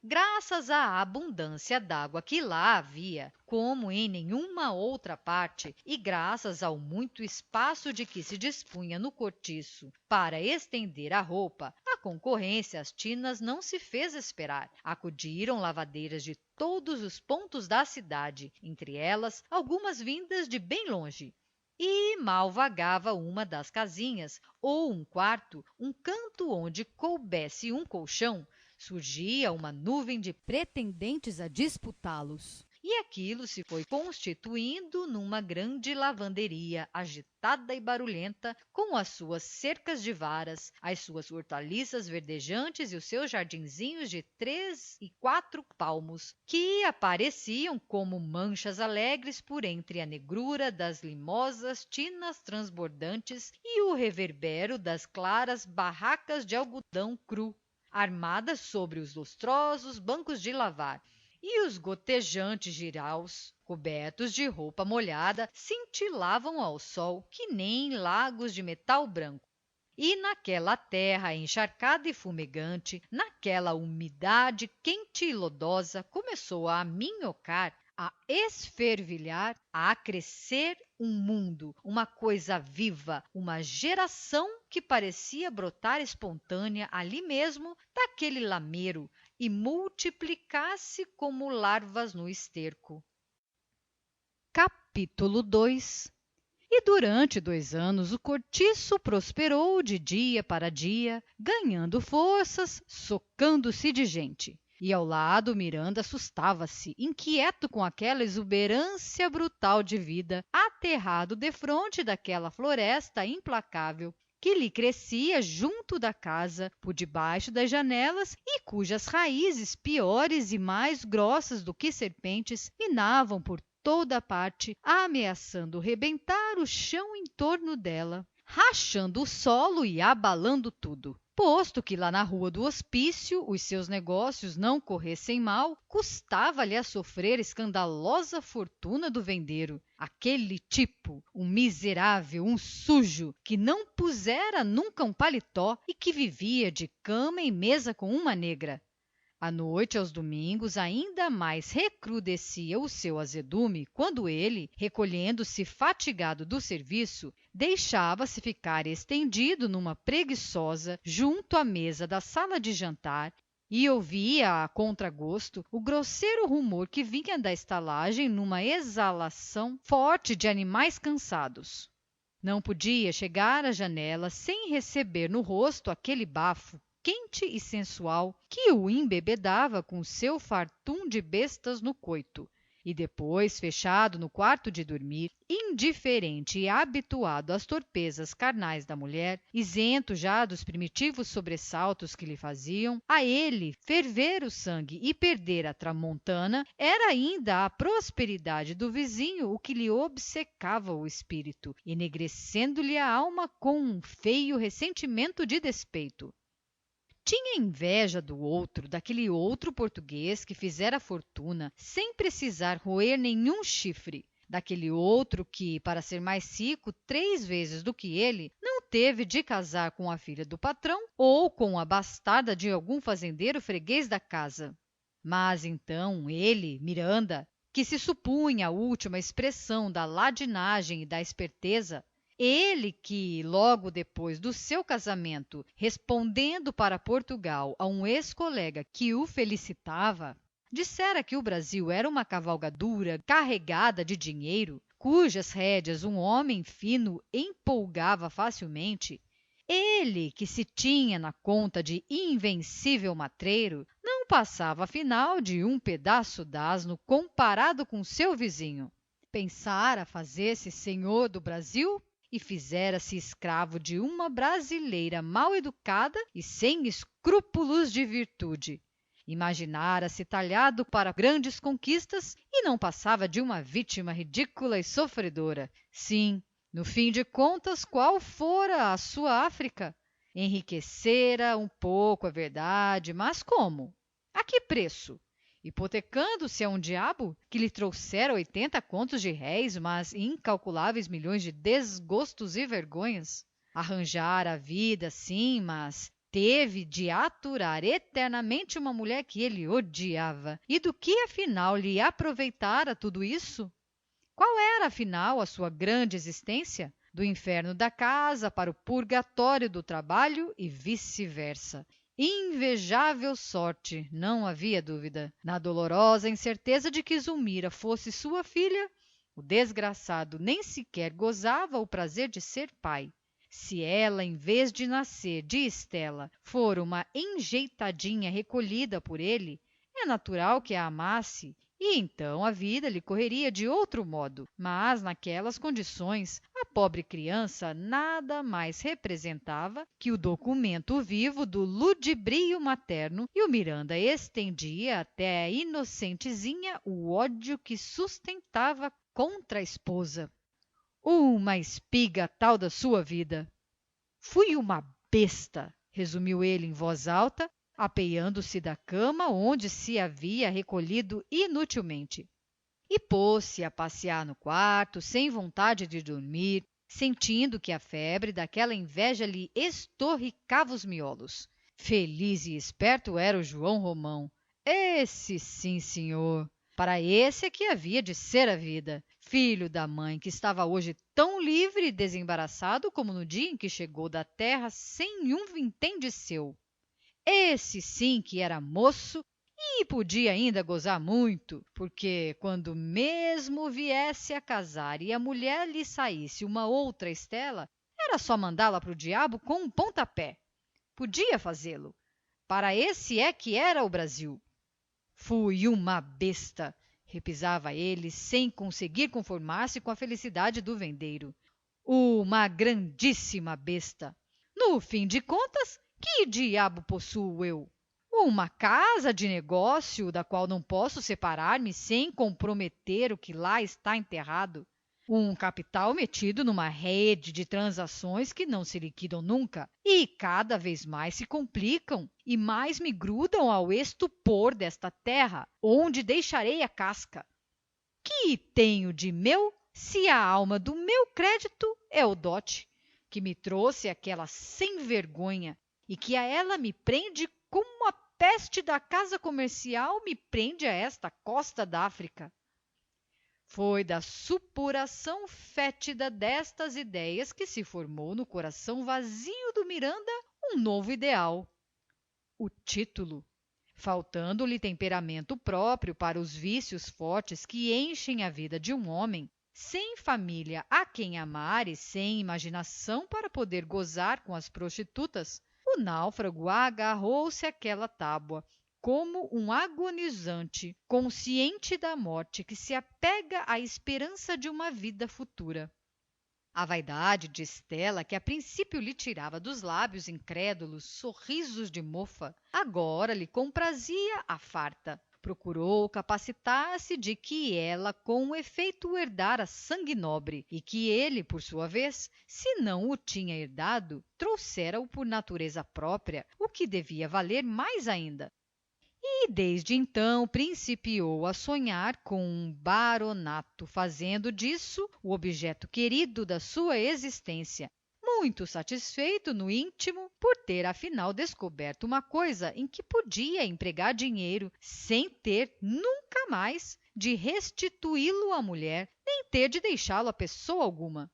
Graças à abundância d'água que lá havia, como em nenhuma outra parte, e graças ao muito espaço de que se dispunha no cortiço para estender a roupa, a concorrência às tinas não se fez esperar. Acudiram lavadeiras de todos os pontos da cidade, entre elas algumas vindas de bem longe. E mal vagava uma das casinhas, ou um quarto, um canto onde coubesse um colchão, surgia uma nuvem de pretendentes a disputá-los. E aquilo se foi constituindo numa grande lavanderia, agitada e barulhenta, com as suas cercas de varas, as suas hortaliças verdejantes e os seus jardinzinhos de 3 e 4 palmos, que apareciam como manchas alegres por entre a negrura das limosas tinas transbordantes e o revérbero das claras barracas de algodão cru, armadas sobre os lustrosos bancos de lavar, e os gotejantes jiraus, cobertos de roupa molhada, cintilavam ao sol que nem lagos de metal branco. E naquela terra encharcada e fumegante, naquela umidade quente e lodosa, começou a minhocar, a esfervilhar, a crescer um mundo, uma coisa viva, uma geração que parecia brotar espontânea ali mesmo daquele lameiro e multiplicar-se como larvas no esterco. Capítulo 2. E durante 2 anos o cortiço prosperou de dia para dia, ganhando forças, socando-se de gente. E ao lado Miranda assustava-se, inquieto com aquela exuberância brutal de vida, aterrado defronte daquela floresta implacável que lhe crescia junto da casa, por debaixo das janelas, e cujas raízes, piores e mais grossas do que serpentes, minavam por toda a parte, ameaçando rebentar o chão em torno dela, rachando o solo e abalando tudo. Posto que lá na rua do hospício os seus negócios não corressem mal, custava-lhe a sofrer escandalosa fortuna do vendeiro, aquele tipo, um miserável, um sujo, que não pusera nunca um paletó e que vivia de cama e mesa com uma negra. À noite, aos domingos, ainda mais recrudescia o seu azedume quando ele, recolhendo-se fatigado do serviço, deixava-se ficar estendido numa preguiçosa junto à mesa da sala de jantar e ouvia a contragosto o grosseiro rumor que vinha da estalagem numa exalação forte de animais cansados. Não podia chegar à janela sem receber no rosto aquele bafo quente e sensual que o embebedava com seu fartum de bestas no coito, E depois, fechado no quarto de dormir, indiferente e habituado às torpezas carnais da mulher, isento já dos primitivos sobressaltos que lhe faziam a ele ferver o sangue e perder a tramontana, era ainda a prosperidade do vizinho o que lhe obcecava o espírito, enegrecendo-lhe a alma com um feio ressentimento de despeito. Tinha inveja do outro, daquele outro português que fizera fortuna sem precisar roer nenhum chifre, daquele outro que, para ser mais rico 3 vezes do que ele, não teve de casar com a filha do patrão ou com a bastarda de algum fazendeiro freguês da casa. Mas então ele, Miranda, que se supunha a última expressão da ladinagem e da esperteza, ele que, logo depois do seu casamento, respondendo para Portugal a um ex-colega que o felicitava, dissera que o Brasil era uma cavalgadura carregada de dinheiro, cujas rédeas um homem fino empolgava facilmente, ele que se tinha na conta de invencível matreiro, não passava afinal de um pedaço d'asno comparado com seu vizinho. Pensara fazer-se senhor do Brasil e fizera-se escravo de uma brasileira mal educada e sem escrúpulos de virtude. Imaginara-se talhado para grandes conquistas e não passava de uma vítima ridícula e sofredora. Sim, no fim de contas, qual fora a sua África? Enriquecera um pouco, é verdade, mas como? A que preço? Hipotecando-se a um diabo que lhe trouxera 80 contos de réis, mas incalculáveis milhões de desgostos e vergonhas. Arranjara a vida, sim, mas teve de aturar eternamente uma mulher que ele odiava. E do que afinal lhe aproveitara tudo isso? Qual era afinal a sua grande existência? Do inferno da casa para o purgatório do trabalho e vice-versa. Invejável sorte, não havia dúvida. Na dolorosa incerteza de que Zulmira fosse sua filha, o desgraçado nem sequer gozava o prazer de ser pai. Se ela, em vez de nascer de Estela, for uma enjeitadinha recolhida por ele, é natural que a amasse, e então a vida lhe correria de outro modo. Mas naquelas condições a pobre criança nada mais representava que o documento vivo do ludibrio materno, e o Miranda estendia até a inocentezinha o ódio que sustentava contra a esposa. Uma espiga tal da sua vida. Fui uma besta, resumiu ele em voz alta, apeando-se da cama onde se havia recolhido inutilmente. E pôs-se a passear no quarto, sem vontade de dormir, sentindo que a febre daquela inveja lhe estorricava os miolos. Feliz e esperto era o João Romão. Esse sim, senhor. Para esse é que havia de ser a vida. Filho da mãe que estava hoje tão livre e desembaraçado como no dia em que chegou da terra sem um vintém de seu. Esse sim que era moço e podia ainda gozar muito, porque quando mesmo viesse a casar e a mulher lhe saísse uma outra Estela, era só mandá-la para o diabo com um pontapé. Podia fazê-lo. Para esse é que era o Brasil. Fui uma besta, repisava ele, sem conseguir conformar-se com a felicidade do vendeiro. Uma grandíssima besta. No fim de contas, que diabo possuo eu? Uma casa de negócio da qual não posso separar-me sem comprometer o que lá está enterrado. Um capital metido numa rede de transações que não se liquidam nunca e cada vez mais se complicam e mais me grudam ao estupor desta terra, onde deixarei a casca. Que tenho de meu se a alma do meu crédito é o dote, que me trouxe aquela sem-vergonha e que a ela me prende como a peste da casa comercial me prende a esta costa da África? Foi da supuração fétida destas ideias que se formou no coração vazio do Miranda um novo ideal: o título. Faltando-lhe temperamento próprio para os vícios fortes que enchem a vida de um homem, sem família a quem amar e sem imaginação para poder gozar com as prostitutas, o náufrago agarrou-se àquela tábua, como um agonizante, consciente da morte que se apega à esperança de uma vida futura. A vaidade de Estela, que a princípio lhe tirava dos lábios incrédulos sorrisos de mofa, agora lhe comprazia à farta. Procurou capacitar-se de que ela com efeito herdara sangue nobre e que ele, por sua vez, se não o tinha herdado, trouxera-o por natureza própria, o que devia valer mais ainda. E desde então principiou a sonhar com um baronato, fazendo disso o objeto querido da sua existência, muito satisfeito no íntimo por ter afinal descoberto uma coisa em que podia empregar dinheiro sem ter nunca mais de restituí-lo à mulher, nem ter de deixá-lo a pessoa alguma.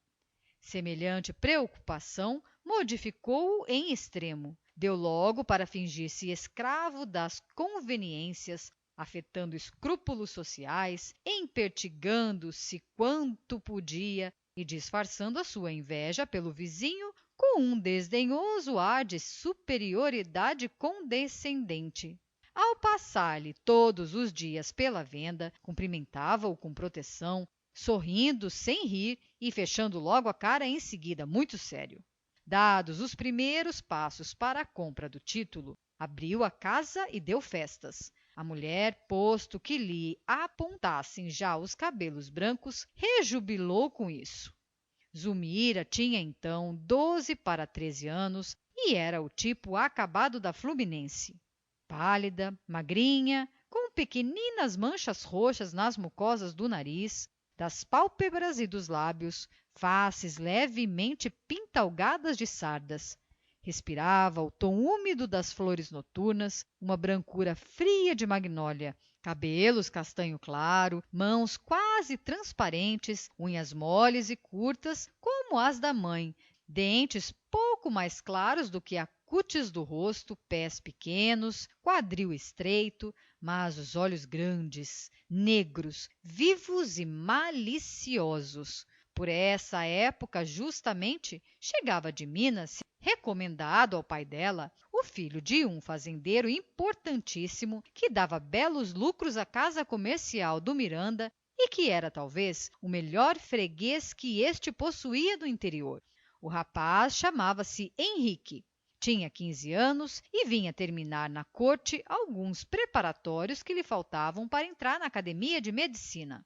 Semelhante preocupação modificou-o em extremo. Deu logo para fingir-se escravo das conveniências, afetando escrúpulos sociais, empertigando-se quanto podia e disfarçando a sua inveja pelo vizinho com um desdenhoso ar de superioridade condescendente. Ao passar-lhe todos os dias pela venda, cumprimentava-o com proteção, sorrindo sem rir e fechando logo a cara em seguida, muito sério. Dados os primeiros passos para a compra do título, abriu a casa e deu festas. A mulher, posto que lhe apontassem já os cabelos brancos, rejubilou com isso. Zulmira tinha então 12 para 13 anos e era o tipo acabado da Fluminense. Pálida, magrinha, com pequeninas manchas roxas nas mucosas do nariz, das pálpebras e dos lábios, faces levemente pintalgadas de sardas. Respirava o tom úmido das flores noturnas, uma brancura fria de magnólia, cabelos castanho claro, mãos quase transparentes, unhas moles e curtas como as da mãe, dentes pouco mais claros do que a cútis do rosto, pés pequenos, quadril estreito, mas os olhos grandes, negros, vivos e maliciosos. Por essa época, justamente, chegava de Minas, recomendado ao pai dela, o filho de um fazendeiro importantíssimo que dava belos lucros à casa comercial do Miranda e que era talvez o melhor freguês que este possuía do interior. O rapaz chamava-se Henrique. Tinha 15 anos e vinha terminar na corte alguns preparatórios que lhe faltavam para entrar na academia de medicina.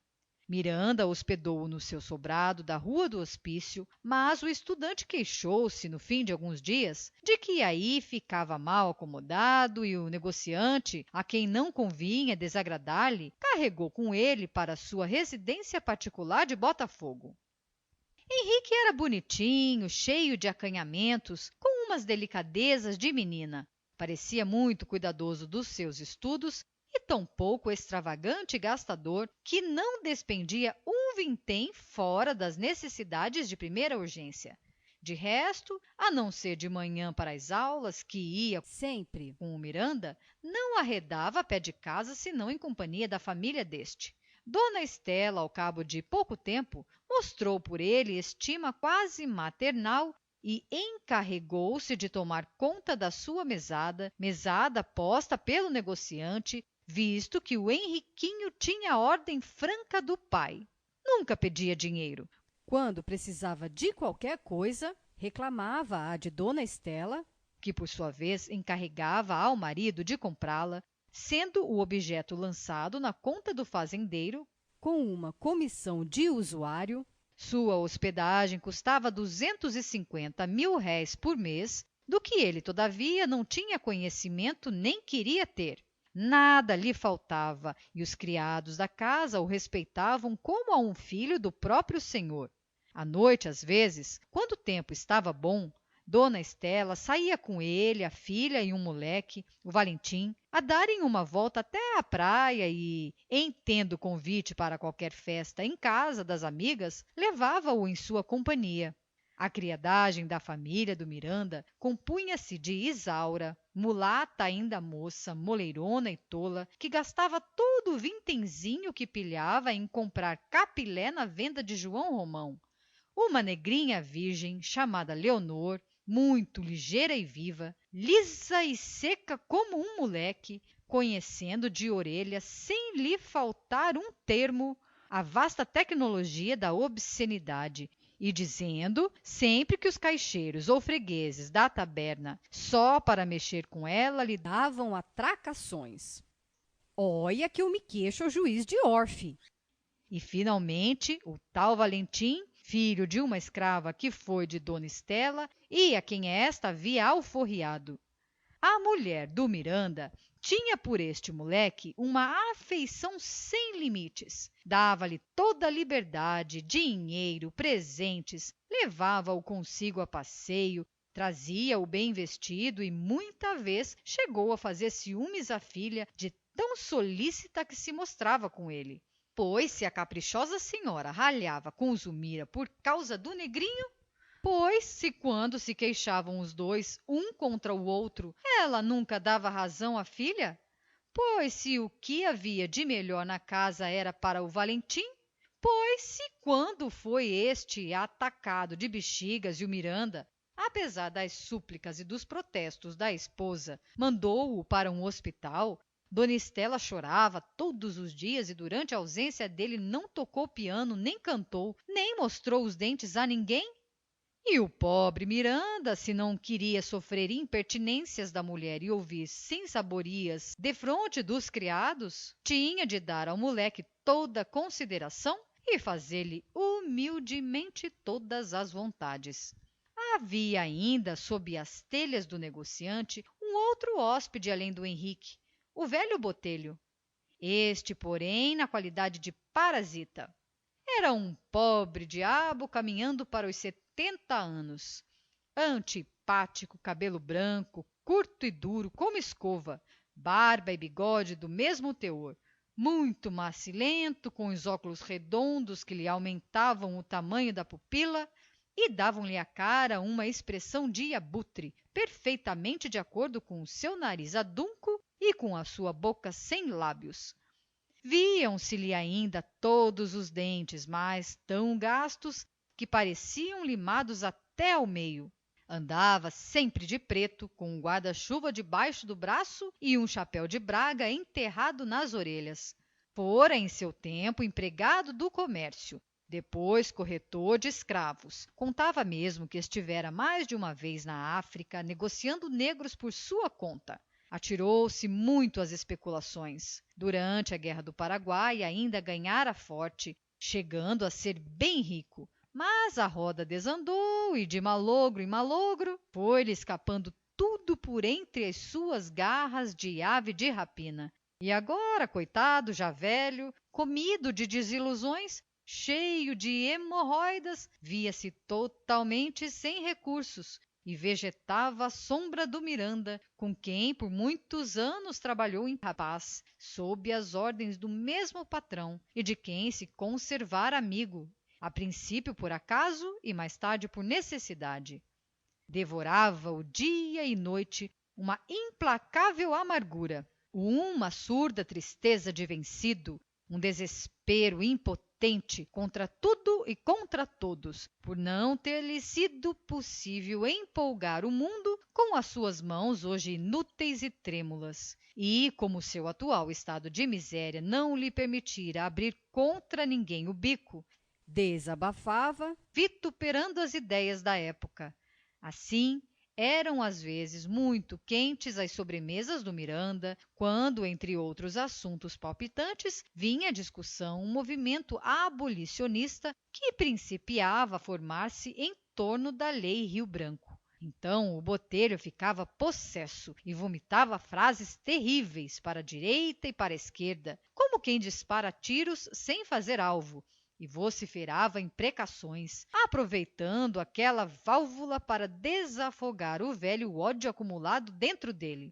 Miranda hospedou-o no seu sobrado da Rua do Hospício, mas o estudante queixou-se, no fim de alguns dias, de que aí ficava mal acomodado e o negociante, a quem não convinha desagradar-lhe, carregou com ele para sua residência particular de Botafogo. Henrique era bonitinho, cheio de acanhamentos, com umas delicadezas de menina. Parecia muito cuidadoso dos seus estudos e tão pouco extravagante e gastador que não despendia um vintém fora das necessidades de primeira urgência. De resto, a não ser de manhã para as aulas, que ia sempre com o Miranda, não arredava pé de casa senão em companhia da família deste. Dona Estela, ao cabo de pouco tempo, mostrou por ele estima quase maternal e encarregou-se de tomar conta da sua mesada posta pelo negociante, visto que o Henriquinho tinha ordem franca do pai. Nunca pedia dinheiro. Quando precisava de qualquer coisa, reclamava-a de Dona Estela, que por sua vez encarregava ao marido de comprá-la, sendo o objeto lançado na conta do fazendeiro com uma comissão de usuário. Sua hospedagem custava 250.000 réis por mês, do que ele, todavia, não tinha conhecimento nem queria ter. Nada lhe faltava e os criados da casa o respeitavam como a um filho do próprio senhor. À noite, às vezes, quando o tempo estava bom, Dona Estela saía com ele, a filha e um moleque, o Valentim, a darem uma volta até à praia e, em tendo convite para qualquer festa em casa das amigas, levava-o em sua companhia. A criadagem da família do Miranda compunha-se de Isaura, mulata ainda moça, moleirona e tola, que gastava todo o vintenzinho que pilhava em comprar capilé na venda de João Romão. Uma negrinha virgem, chamada Leonor, muito ligeira e viva, lisa e seca como um moleque, conhecendo de orelha, sem lhe faltar um termo, a vasta tecnologia da obscenidade, e dizendo, sempre que os caixeiros ou fregueses da taberna, só para mexer com ela, lhe Davam atracações. Olha que eu me queixo ao juiz de Orfe. E, finalmente, o tal Valentim, filho de uma escrava que foi de Dona Estela e a quem esta havia alforriado. A mulher do Miranda tinha por este moleque uma afeição sem limites. Dava-lhe toda a liberdade, dinheiro, presentes, levava-o consigo a passeio, trazia-o bem vestido e muita vez chegou a fazer ciúmes à filha de tão solícita que se mostrava com ele. Pois se a caprichosa senhora ralhava com Zulmira por causa do negrinho, pois se quando se queixavam os dois, um contra o outro, ela nunca dava razão à filha, pois se o que havia de melhor na casa era para o Valentim, pois se quando foi este atacado de bexigas e o Miranda, apesar das súplicas e dos protestos da esposa, mandou-o para um hospital, Dona Estela chorava todos os dias e durante a ausência dele não tocou piano, nem cantou, nem mostrou os dentes a ninguém? E o pobre Miranda, se não queria sofrer impertinências da mulher e ouvir sinsaborias defronte dos criados, tinha de dar ao moleque toda a consideração e fazer-lhe humildemente todas as vontades. Havia ainda, sob as telhas do negociante, um outro hóspede além do Henrique, o velho Botelho. Este, porém, na qualidade de parasita. Era um pobre diabo caminhando para os 70 anos. Antipático, cabelo branco, curto e duro como escova, barba e bigode do mesmo teor, muito macilento, com os óculos redondos que lhe aumentavam o tamanho da pupila e davam-lhe à cara uma expressão de abutre, perfeitamente de acordo com o seu nariz adunco e com a sua boca sem lábios. Viam-se-lhe ainda todos os dentes, mas tão gastos que pareciam limados até ao meio. Andava sempre de preto, com um guarda-chuva debaixo do braço e um chapéu de braga enterrado nas orelhas. Fora em seu tempo empregado do comércio, depois corretor de escravos. Contava mesmo que estivera mais de uma vez na África negociando negros por sua conta. Atirou-se muito às especulações. Durante a Guerra do Paraguai ainda ganhara forte, chegando a ser bem rico. Mas a roda desandou e de malogro em malogro foi-lhe escapando tudo por entre as suas garras de ave de rapina. E agora, coitado, já velho, comido de desilusões, cheio de hemorroidas, via-se totalmente sem recursos e vegetava à sombra do Miranda, com quem por muitos anos trabalhou em paz, sob as ordens do mesmo patrão e de quem se conservara amigo, a princípio por acaso e mais tarde por necessidade. Devorava-o dia e noite uma implacável amargura, uma surda tristeza de vencido, um desespero impotente contra tudo e contra todos, por não ter-lhe sido possível empolgar o mundo com as suas mãos hoje inúteis e trêmulas. E como seu atual estado de miséria não lhe permitira abrir contra ninguém o bico, Desabafava, vituperando as ideias da época. Assim, eram às vezes muito quentes as sobremesas do Miranda, quando, entre outros assuntos palpitantes, vinha à discussão um movimento abolicionista que principiava a formar-se em torno da Lei Rio Branco. Então o Botelho ficava possesso e vomitava frases terríveis para a direita e para a esquerda, como quem dispara tiros sem fazer alvo, e vociferava imprecações, aproveitando aquela válvula para desafogar o velho ódio acumulado dentro dele.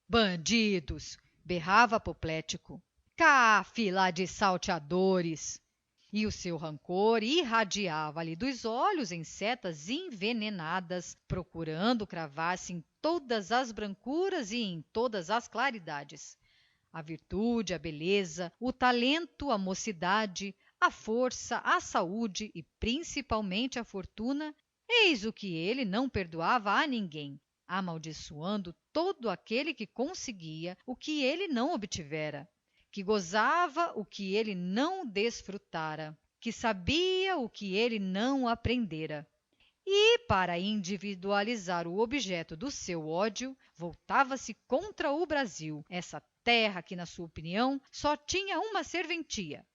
Bandidos! Berrava apoplético. Cáfila de salteadores! E o seu rancor irradiava-lhe dos olhos em setas envenenadas, procurando cravar-se em todas as brancuras e em todas as claridades. A virtude, a beleza, o talento, a mocidade, a força, a saúde e principalmente a fortuna, eis o que ele não perdoava a ninguém. amaldiçoando todo aquele que conseguia o que ele não obtivera, que gozava o que ele não desfrutara, que sabia o que ele não aprendera. E, para individualizar o objeto do seu ódio, voltava-se contra o Brasil, essa terra que, na sua opinião, só tinha uma serventia: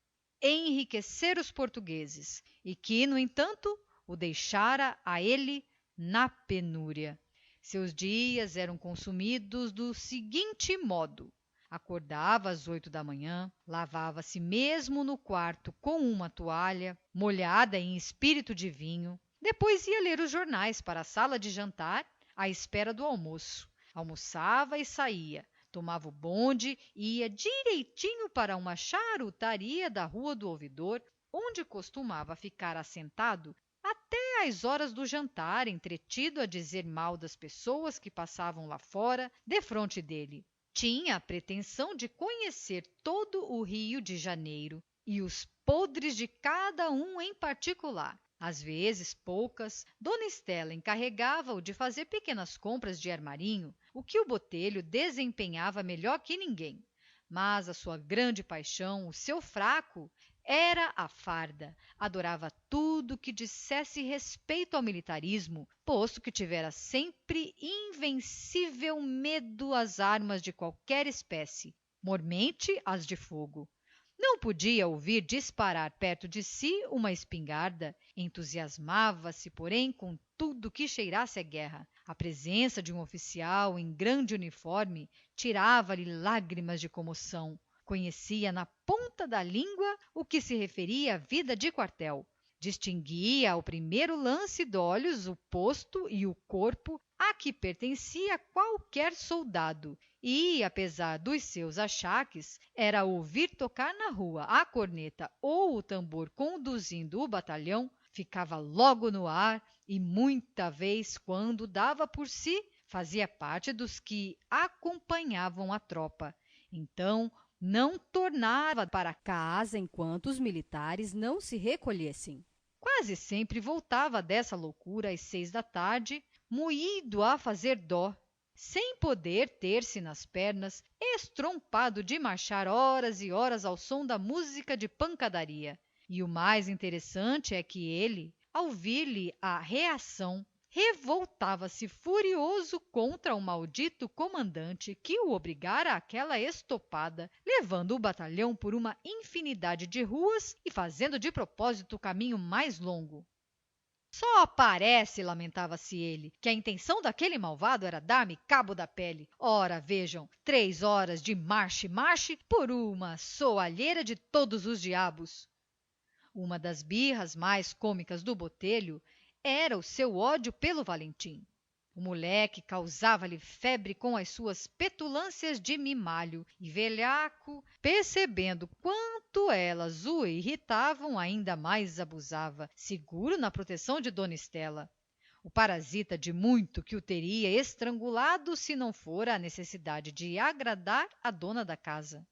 enriquecer os portugueses, e que, no entanto, o deixara a ele na penúria. Seus dias eram consumidos do seguinte modo: acordava às 8 da manhã, lavava-se mesmo no quarto com uma toalha, molhada em espírito de vinho. Depois ia ler os jornais para a sala de jantar, à espera do almoço. Almoçava e saía, tomava o bonde e ia direitinho para uma charutaria da Rua do Ouvidor, onde costumava ficar assentado até às horas do jantar, entretido a dizer mal das pessoas que passavam lá fora, defronte dele. Tinha a pretensão de conhecer todo o Rio de Janeiro e os podres de cada um em particular. Às vezes, poucas, dona Estela encarregava-o de fazer pequenas compras de armarinho, o que o Botelho desempenhava melhor que ninguém. Mas a sua grande paixão, o seu fraco, era a farda. Adorava tudo que dissesse respeito ao militarismo, posto que tivera sempre invencível medo às armas de qualquer espécie, mormente as de fogo. Não podia ouvir disparar perto de si uma espingarda. Entusiasmava-se, porém, com tudo que cheirasse a guerra. A presença de um oficial em grande uniforme tirava-lhe lágrimas de comoção. Conhecia na ponta da língua o que se referia à vida de quartel. Distinguia ao primeiro lance de olhos o posto e o corpo a que pertencia qualquer soldado, e, apesar dos seus achaques, era ouvir tocar na rua a corneta ou o tambor conduzindo o batalhão, ficava logo no ar e, muita vez, quando dava por si, fazia parte dos que acompanhavam a tropa. Então, não tornava para Casa enquanto os militares não se recolhessem. quase sempre voltava dessa loucura às 6 da tarde, moído a fazer dó, sem poder ter-se nas pernas, estrompado de marchar horas e horas ao som da música de pancadaria. E o mais interessante é que ele, ao vir-lhe a reação, revoltava-se furioso contra o maldito comandante que o obrigara àquela estopada, levando o batalhão por uma infinidade de ruas e fazendo de propósito o caminho mais longo. Só parece, lamentava-se ele, que a intenção daquele malvado era dar-me cabo da pele. Ora, vejam, 3 horas de marche-marche por uma soalheira de todos os diabos. Uma das birras mais cômicas do Botelho era o seu ódio pelo Valentim. O moleque causava-lhe febre com as suas petulâncias de mimalho, e velhaco, percebendo quanto elas o irritavam, ainda mais abusava, seguro na proteção de dona Estela. O parasita de muito que o teria estrangulado se não fora a necessidade de agradar a dona da casa.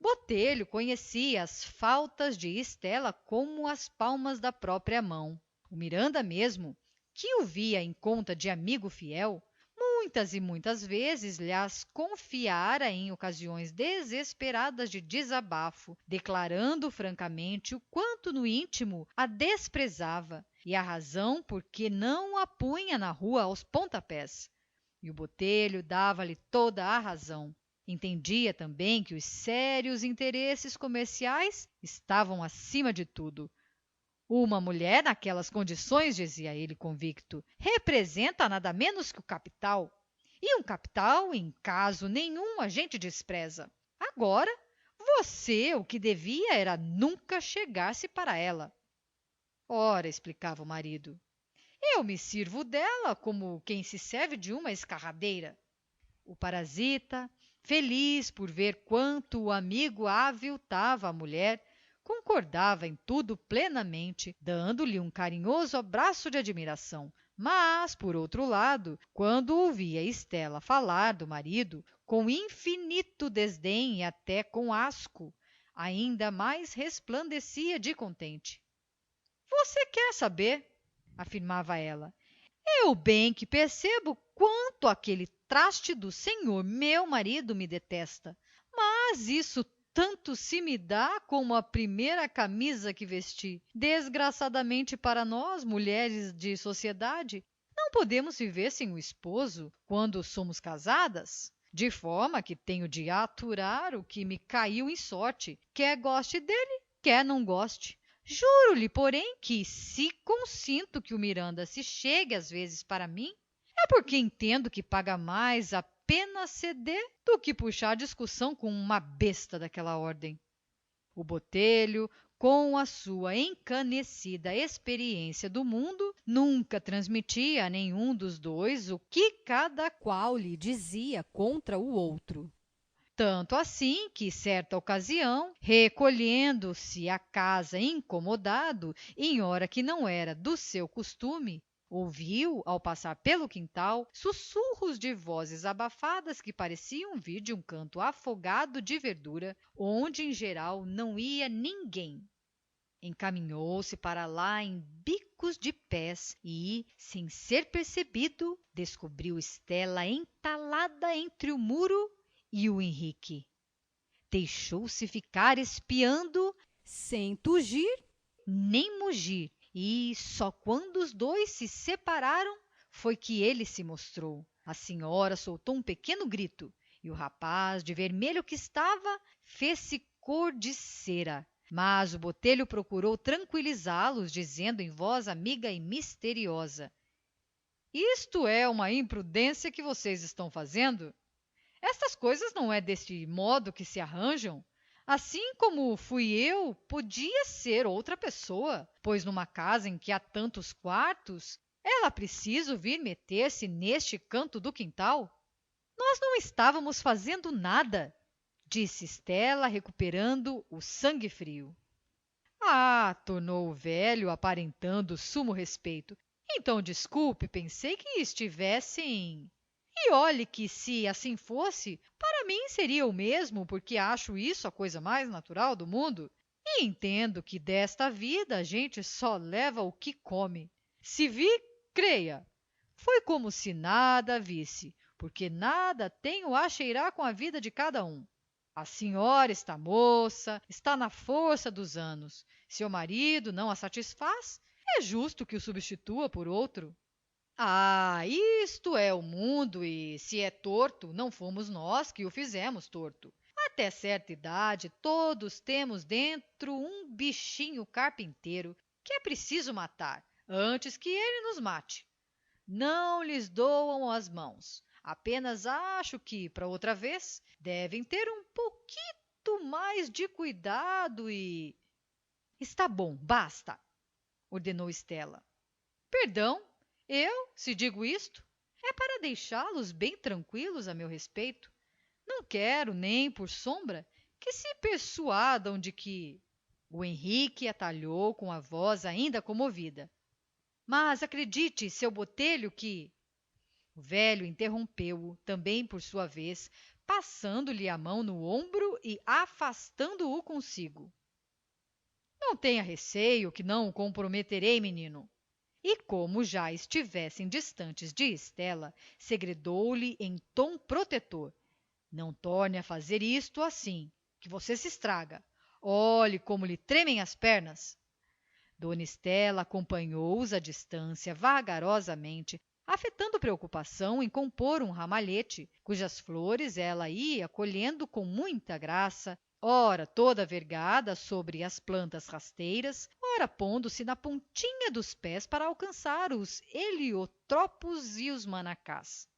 Botelho conhecia as faltas de Estela como as palmas da própria mão. O Miranda mesmo, que o via em conta de amigo fiel, muitas e muitas vezes lhas confiara em ocasiões desesperadas de desabafo, declarando francamente o quanto no íntimo a desprezava e a razão por que não a punha na rua aos pontapés. E o Botelho dava-lhe toda a razão. Entendia também que os sérios interesses comerciais estavam acima de tudo. Uma mulher naquelas condições, dizia ele convicto, representa nada menos que o capital. E um capital, em caso nenhum, a gente despreza. Agora, você o que devia era nunca chegar-se para ela. Ora, explicava o marido, eu me sirvo dela como quem se serve de uma escarradeira. O parasita, feliz por ver quanto o amigo aviltava a mulher, concordava em tudo plenamente, dando-lhe um carinhoso abraço de admiração. Mas, por outro lado, quando ouvia Estela falar do marido, com infinito desdém e até com asco, ainda mais resplandecia de contente. Você quer saber? Afirmava ela. Eu bem que percebo quanto aquele traste do senhor meu marido me detesta, mas isso tanto se me dá como a primeira camisa que vesti. Desgraçadamente para nós, mulheres de sociedade, não podemos viver sem o esposo quando somos casadas. De forma que tenho de aturar o que me caiu em sorte, quer goste dele, quer não goste. Juro-lhe, porém, que se consinto que o Miranda se chegue às vezes para mim, é porque entendo que paga mais a pena ceder do que puxar discussão com uma besta daquela ordem. O Botelho, com a sua encanecida experiência do mundo, nunca transmitia a nenhum dos dois o que cada Qual lhe dizia contra o outro. tanto assim que, certa ocasião, recolhendo-se à casa incomodado, em hora que não era do seu costume, ouviu, ao passar pelo quintal, sussurros de vozes abafadas que pareciam vir de um canto afogado de verdura, onde em geral não ia ninguém. Encaminhou-se para lá em bicos de pés e, sem ser percebido, descobriu Estela entalada entre o muro e o Henrique. Deixou-se ficar espiando, Sem tugir, nem mugir, e só quando os dois se separaram foi que ele se mostrou. A senhora soltou um pequeno grito e o rapaz, de vermelho que estava, fez-se cor de cera. Mas o Botelho procurou tranquilizá-los, dizendo em voz amiga e misteriosa: isto é uma imprudência que vocês estão fazendo? Estas coisas não é deste modo que se arranjam. Assim como fui eu, podia ser outra pessoa, pois numa casa em que há tantos quartos, ela preciso vir meter-se neste canto do quintal? Nós não estávamos fazendo nada, disse Estela, recuperando o sangue frio. Ah, tornou o velho, aparentando sumo respeito. Então, desculpe, pensei que estivessem. E olhe que, se assim fosse, para mim seria o mesmo, porque acho isso a coisa mais natural do mundo. E entendo que desta vida a gente só leva o que come. Se vi, creia. Foi como se nada visse, porque nada tenho a cheirar com a vida de cada um. A senhora está moça, está na força dos anos. Seu marido não a satisfaz, é justo que o substitua por outro. Ah, isto é o mundo e, se é torto, não fomos nós que o fizemos torto. Até certa idade, todos temos dentro um bichinho carpinteiro que é preciso matar antes que ele nos mate. Não lhes doam as mãos. Apenas acho que, para outra vez, devem ter um pouquinho mais de cuidado e... Está bom, basta, ordenou Estela. Perdão, eu, se digo isto, é para deixá-los bem tranquilos a meu respeito. Não quero, nem por sombra, que se persuadam de que... O Henrique atalhou com a voz ainda comovida. Mas acredite, seu Botelho, que... O velho interrompeu-o, também por sua vez, passando-lhe a mão no ombro e afastando-o consigo. Não tenha receio, que não o comprometerei, menino. E como já estivessem distantes de Estela, segredou-lhe em tom protetor: não torne a fazer isto assim, que você se estraga. Olhe como lhe tremem as pernas. Dona Estela acompanhou-os à distância, vagarosamente, afetando preocupação em compor um ramalhete, cujas flores ela ia colhendo com muita graça, ora toda vergada sobre as plantas rasteiras, ora pondo-se na pontinha dos pés para alcançar os heliotrópos e os manacás.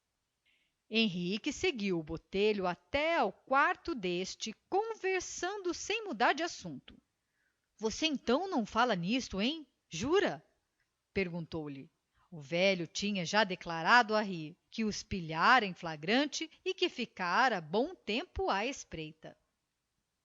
Henrique seguiu o Botelho até ao quarto deste, conversando sem mudar de assunto. Você então não fala nisto, hein? Jura? Perguntou-lhe. O velho tinha já declarado a rir, que os pilhara em flagrante e que ficara bom tempo à espreita.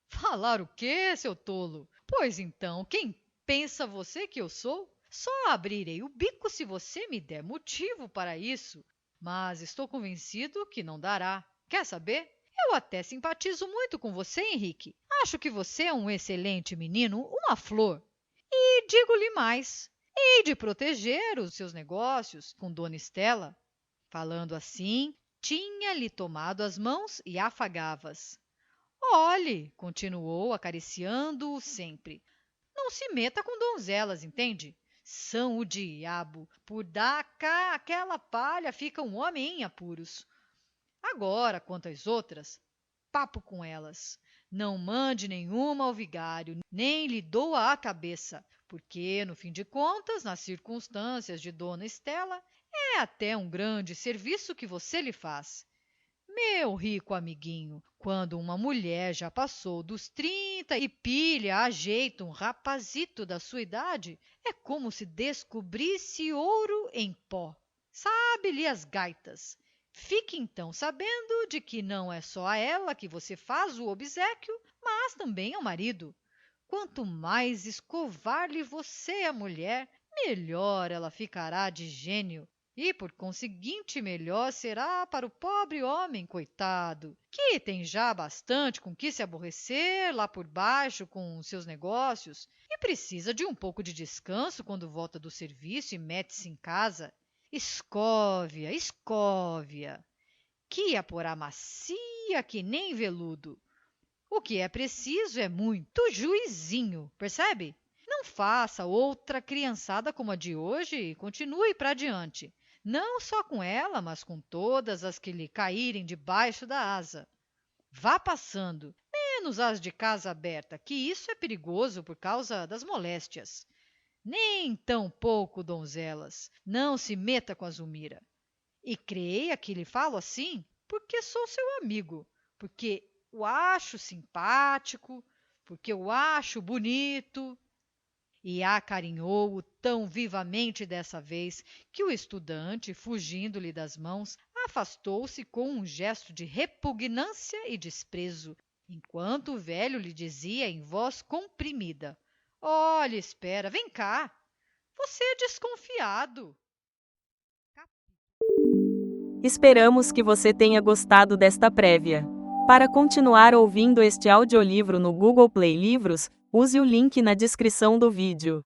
Falar o quê, seu tolo? Pois então, quem pensa você que eu sou? Só abrirei o bico se você me der motivo para isso. Mas estou convencido que não dará. Quer saber? Eu até simpatizo muito com você, Henrique. Acho que você é um excelente menino, uma flor. E digo-lhe mais. e de proteger os seus negócios com Dona Estela. Falando assim, tinha-lhe tomado as mãos e afagava-as. Olhe, continuou acariciando-o sempre, não se meta com donzelas, entende? São o diabo. Por dar cá aquela palha fica um homem em apuros. Agora, quanto às outras, papo com elas. Não mande nenhuma ao vigário, nem lhe doa a cabeça, porque, no fim de contas, nas circunstâncias de Dona Estela, é até um grande serviço que você lhe faz. Meu rico amiguinho, quando uma mulher já passou dos 30 e pilha a jeito um rapazito da sua idade, é como se descobrisse ouro em pó. Sabe-lhe as gaitas. Fique então sabendo de que não é só a ela que você faz o obséquio, mas também ao marido. Quanto mais escovar-lhe você a mulher, melhor ela ficará de gênio. E, por conseguinte, melhor será para o pobre homem, coitado, que tem já bastante com que se aborrecer lá por baixo com os seus negócios e precisa de um pouco de descanso quando volta do serviço e mete-se em casa. Escóvia, escóvia, que a porá macia que nem veludo. O que é preciso é muito juizinho, percebe? Não faça outra criançada como a de hoje e continue para diante. Não só com ela, mas com todas as que lhe caírem debaixo da asa. Vá passando, menos as de casa aberta, que isso é perigoso por causa das moléstias. Nem tão pouco donzelas. Não se meta com a Zulmira. E creia que lhe falo assim porque sou seu amigo, porque o acho simpático, porque o acho bonito. E acarinhou-o tão vivamente dessa vez que o estudante, fugindo-lhe das mãos, afastou-se com um gesto de repugnância e desprezo, enquanto o velho lhe dizia em voz comprimida: olhe, espera, vem cá. Você é desconfiado. Esperamos que você tenha gostado desta prévia. Para continuar ouvindo este audiolivro no Google Play Livros, use o link na descrição do vídeo.